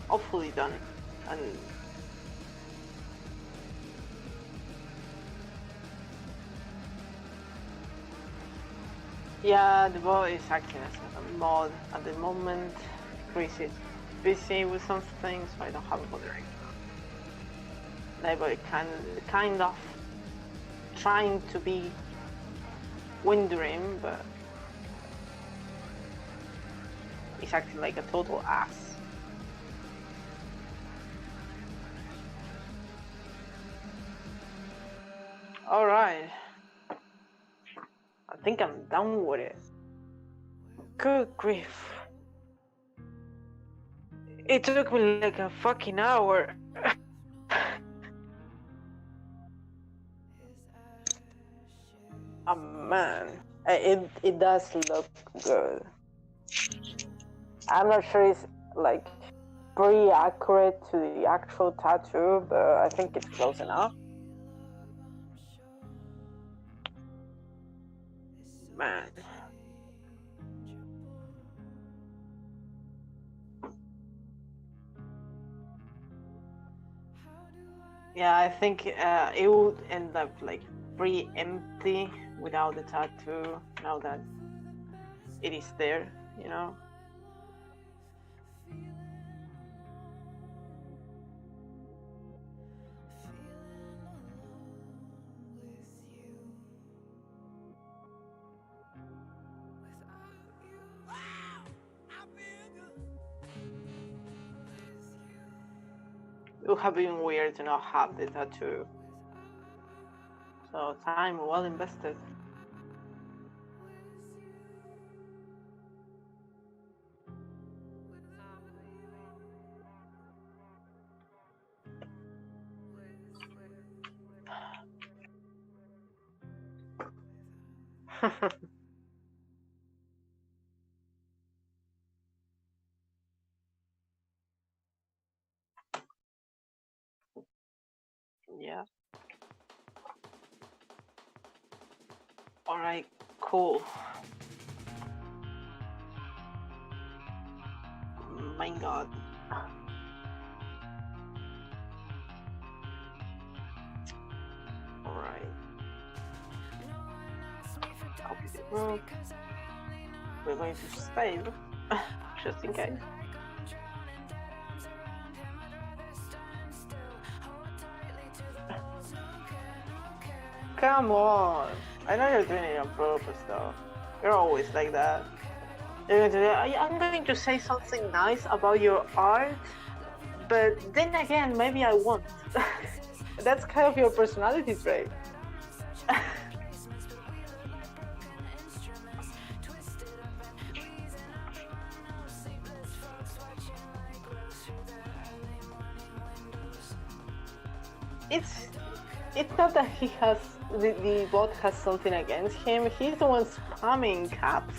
A: awfully done, and yeah, the bot is acting as a mod at the moment. Chris is busy with something, so I don't have a moderator. Neighbor kind of trying to be windering, but he's acting like a total ass. All right, I think I'm done with it. Good grief. It took me like a fucking hour. Oh man, it does look good. I'm not sure it's like pretty accurate to the actual tattoo, but I think it's close enough. Man. Yeah, I think it would end up like pretty empty without the tattoo, now that it is there, It would have been weird to not have the tattoo. So time well invested. Yeah. All right, cool. My God. All right. Copy the group. We're going to save, just in case. Come on! I know you're doing it on purpose, though. You're always like that. You're going to, I'm going to say something nice about your art, but then again, maybe I won't. That's kind of your personality trait. It's not that he has the bot has something against him. He's the one spamming caps.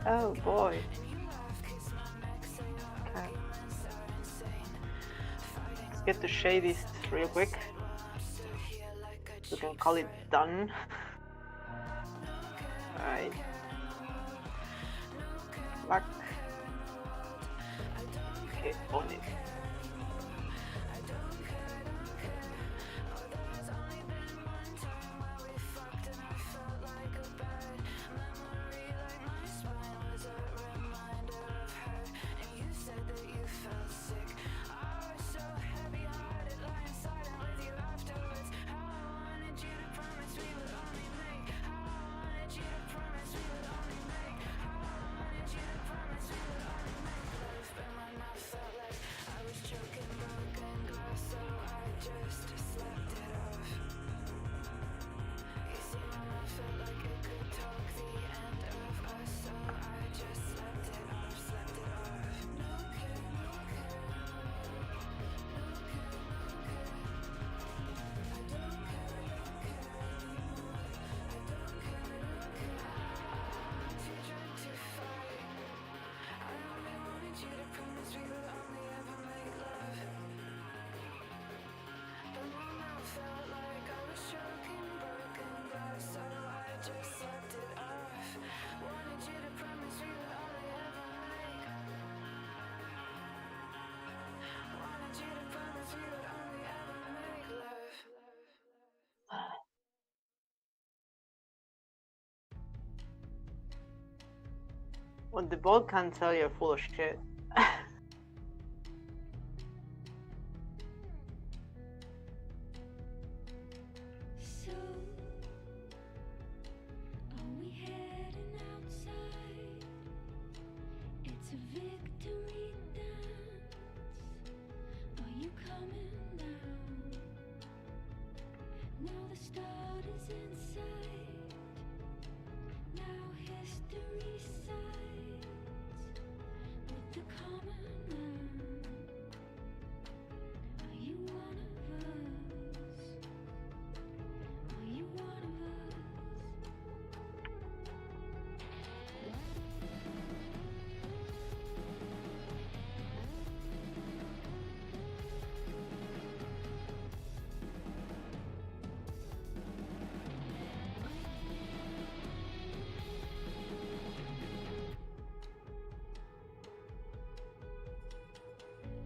A: Oh boy. Okay. Let's get to shade this real quick. We can call it done. Alright. Black. Okay, on it. Well, the ball can tell you're full of shit.
E: So, are we heading outside? It's a victory dance. Are you coming down? Now the start is in sight. Now history sides with the common man. Are you one of us? Are you one of us?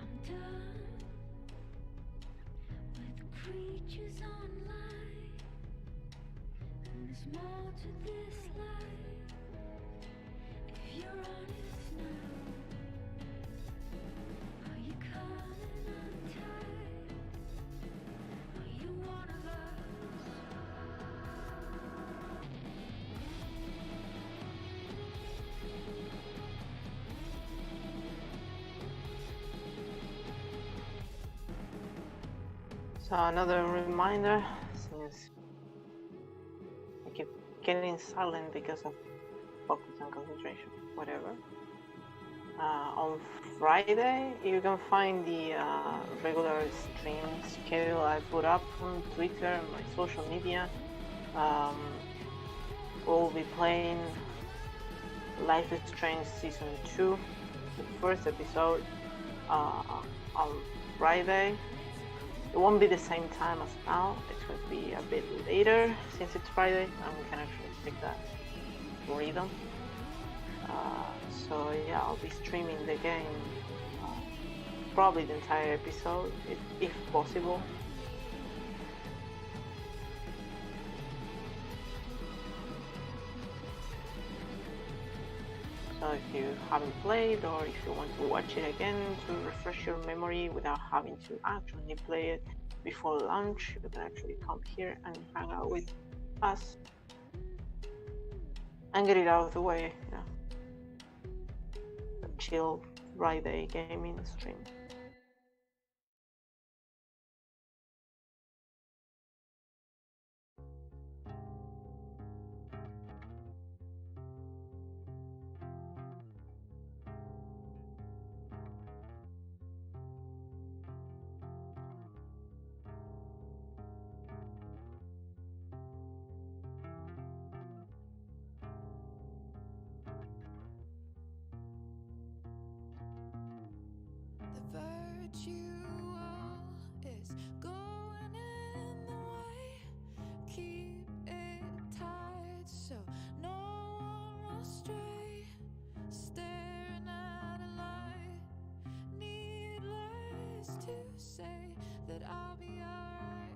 E: I'm done with creatures online, and there's more to this life. If you're honest now, are you coming untied? Are you one of us?
A: So another reminder, since I keep getting silent because of focus and concentration, whatever. On Friday, you can find the regular stream schedule I put up on Twitter and my social media. We'll be playing Life is Strange Season 2, the first episode, on Friday. It won't be the same time as now, it's going to be a bit later since it's Friday and we can actually take that rhythm. So yeah, I'll be streaming the game, probably the entire episode, if possible. So if you haven't played, or if you want to watch it again to refresh your memory without having to actually play it before lunch, you can actually come here and hang out with us and get it out of the way. Yeah. A chill Friday gaming stream.
D: The virtual is going in the way. Keep it tight so no one will stray. Staring at a light. Needless to say that I'll be alright.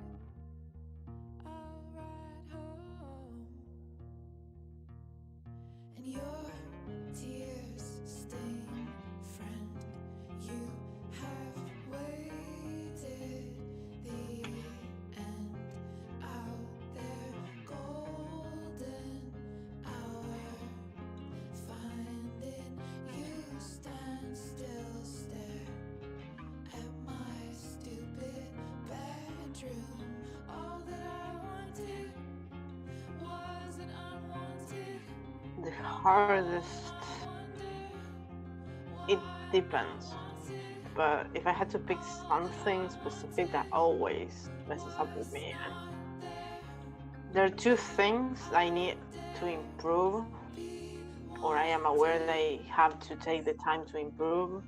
D: I'll ride home. And your tears stain, friend. You have waited the end out there, golden hour. Finding you stand still, stare at my stupid bedroom. All that I wanted wasn't unwanted.
A: The hardest, it depends. But if I had to pick something specific that always messes up with me, and there are two things I need to improve, or I am aware that I have to take the time to improve.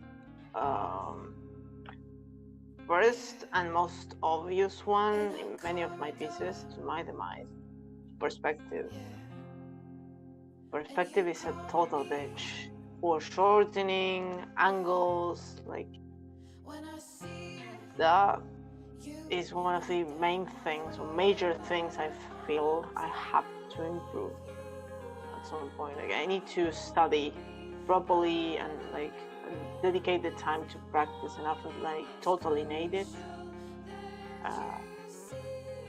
A: First and most obvious one in many of my pieces, to my demise, perspective. Perspective is a total bitch. Foreshortening, angles, like that is one of the main things or major things I feel I have to improve at some point. Like I need to study properly and like dedicate the time to practice and often like totally need it. Uh,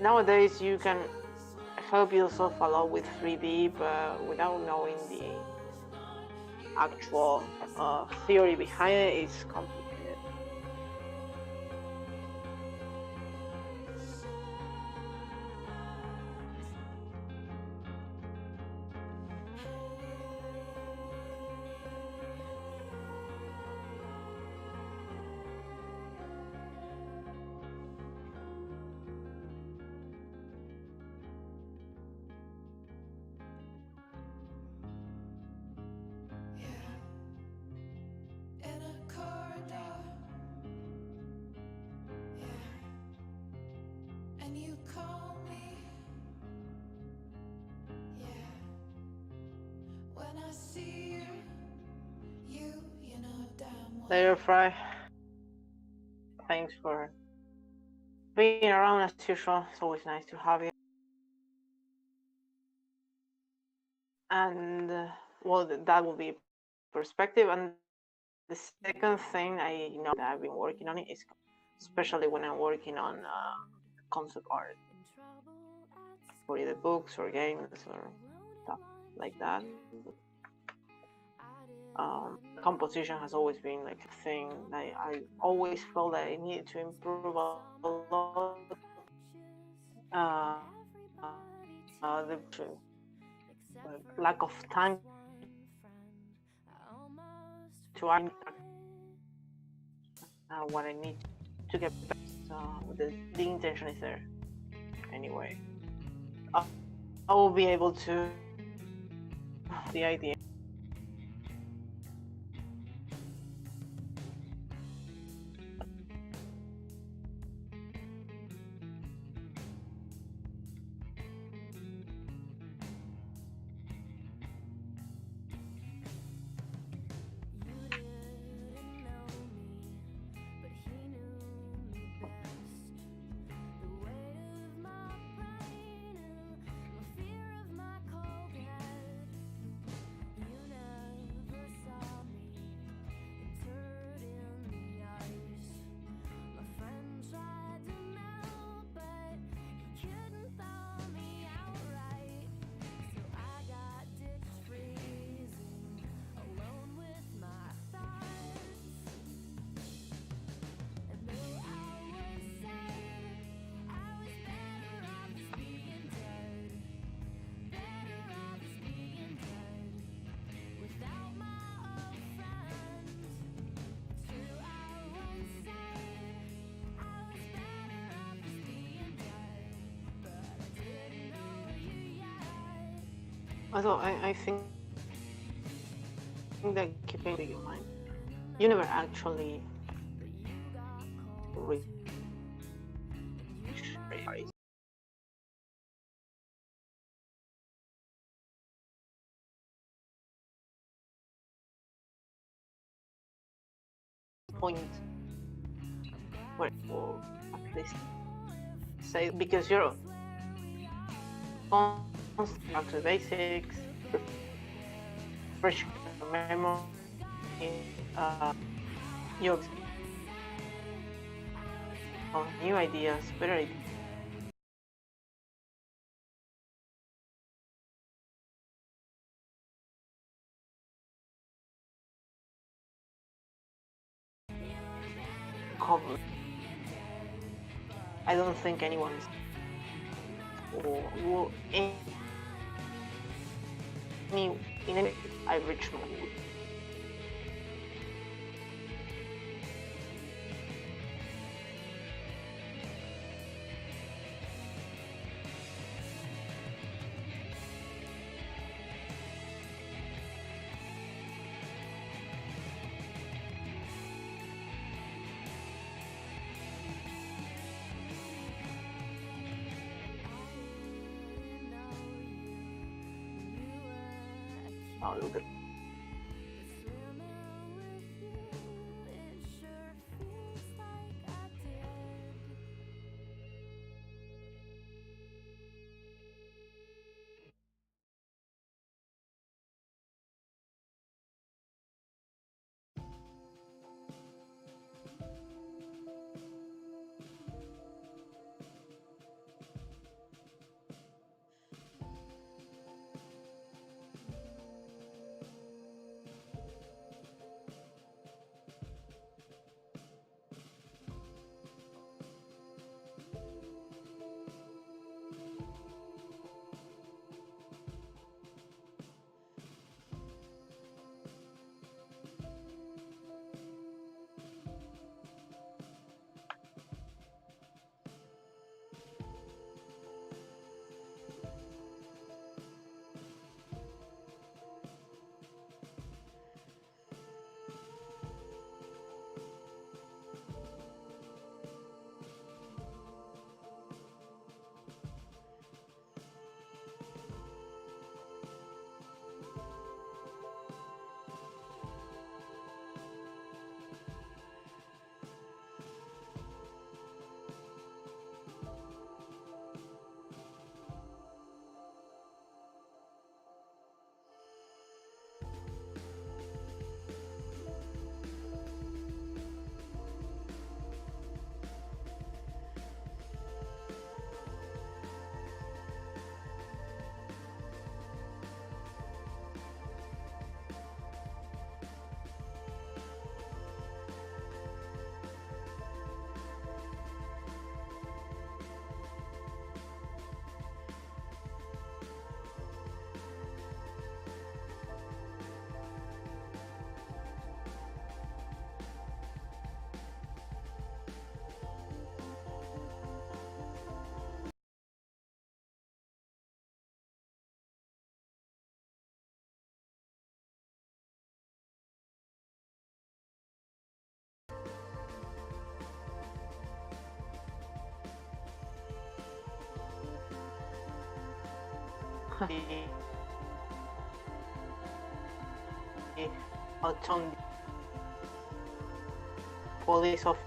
A: Nowadays, you can help yourself a lot with 3D, but without knowing the actual theory behind it, it's complicated.
B: In a corridor, yeah, and you call me, yeah. When I see you know damn well.
A: Later, Fry. Thanks for being around as usual. It's always nice to have you. And well, that will be perspective. And the second thing I know that I've been working on it is, especially when I'm working on concept art for either books or games or stuff like that. Composition has always been like a thing that I always felt that I needed to improve a lot. The lack of time to act what I need to get better. So the intention is there anyway. I will be able to the idea. Also, I think that keeping in mind, you never actually reach point where, or at least say, because you're constantly back to the basics, refresh your memory, your new ideas, better ideas. Cover. I don't think anyone is or will any in any I reach my goal. A little bit. autonomy police of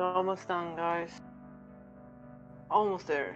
A: we're almost done, guys. Almost there.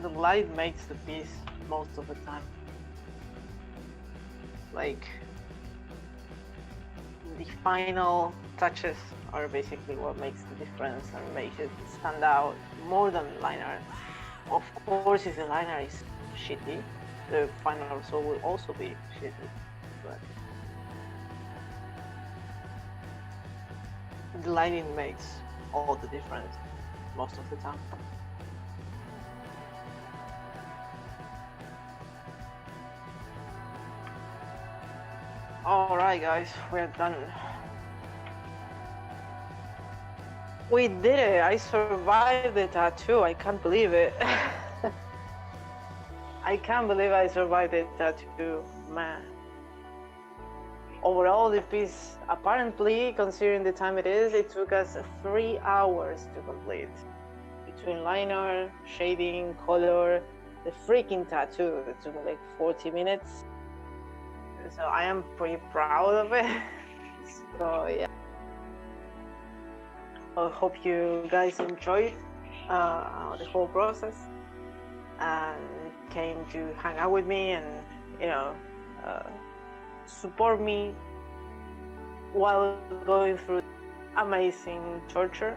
A: The light makes the piece most of the time. Like the final touches are basically what makes the difference and makes it stand out more than the line art. Of course, if the line art is shitty, the final result will also be shitty. But the lighting makes all the difference most of the time. Alright guys, we're done. We did it. I survived the tattoo. I can't believe it. I can't believe I survived the tattoo, man. Overall, the piece, apparently, considering the time it is, it took us 3 hours to complete. Between liner, shading, color, the freaking tattoo, it took like 40 minutes. So I am pretty proud of it. So yeah. I hope you guys enjoyed the whole process and came to hang out with me and, you know, support me while going through amazing torture.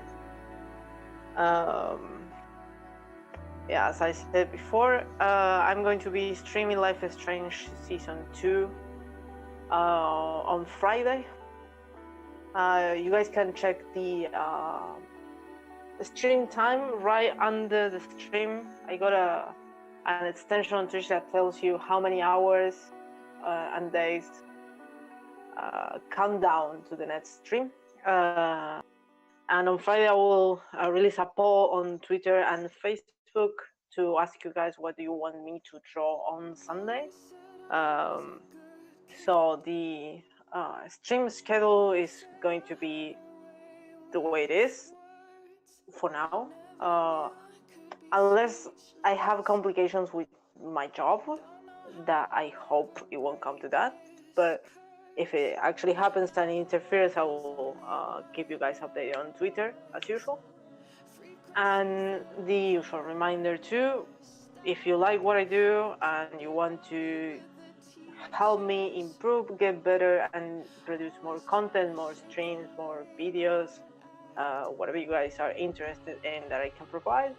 A: Yeah, as I said before, I'm going to be streaming Life is Strange Season 2 on Friday. You guys can check the stream time right under the stream. I got an extension on Twitch that tells you how many hours and days countdown to the next stream. And on Friday, I will release a poll on Twitter and Facebook to ask you guys what do you want me to draw on Sunday. So the stream schedule is going to be the way it is for now, unless I have complications with my job, that I hope it won't come to that. But if it actually happens and interferes, I will keep you guys updated on Twitter as usual. And the usual reminder too, if you like what I do and you want to help me improve, get better, and produce more content, more streams, more videos, whatever you guys are interested in that I can provide,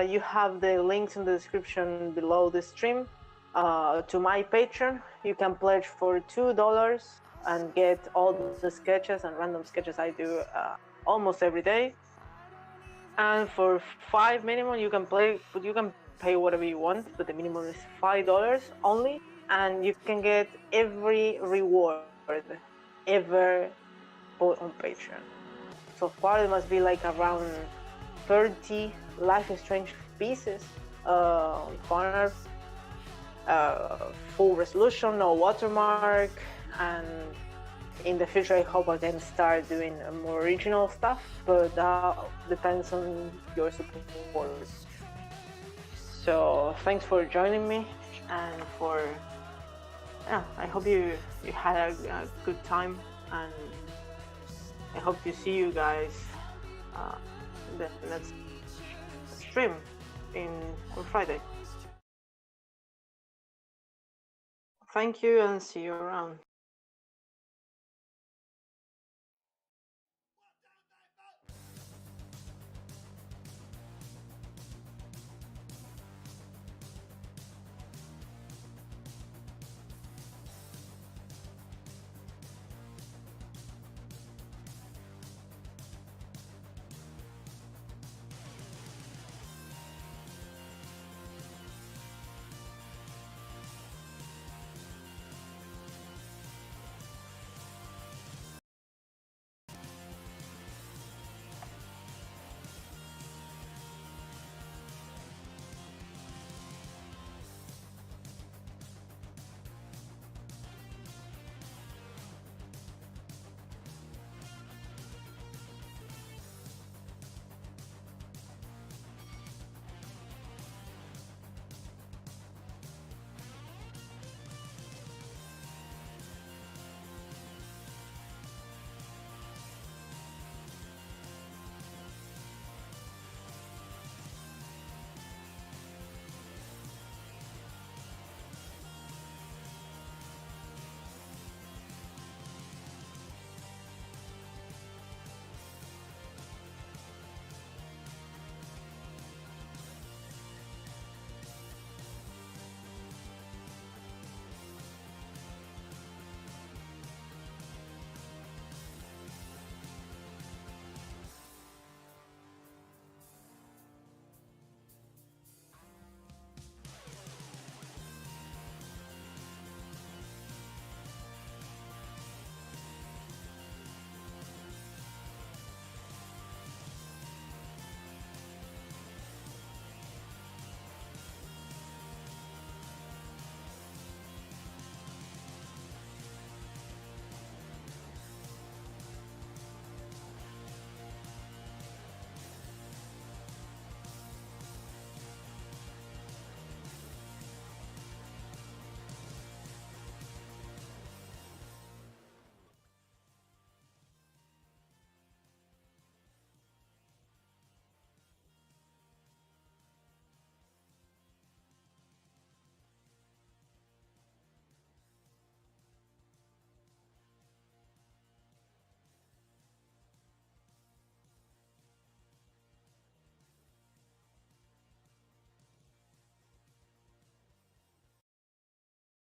A: you have the links in the description below the stream to my Patreon. You can pledge for $2 and get all the sketches and random sketches I do almost every day. And for $5 minimum, you can pay whatever you want, but the minimum is $5 only, and you can get every reward ever put on Patreon. So far, it must be like around 30 Life is Strange pieces on corner, full resolution, no watermark, and in the future I hope I can start doing more original stuff, but that depends on your support. So thanks for joining me, and I hope you had a good time, and I hope to see you guys the next stream on Friday. Thank you and see you around.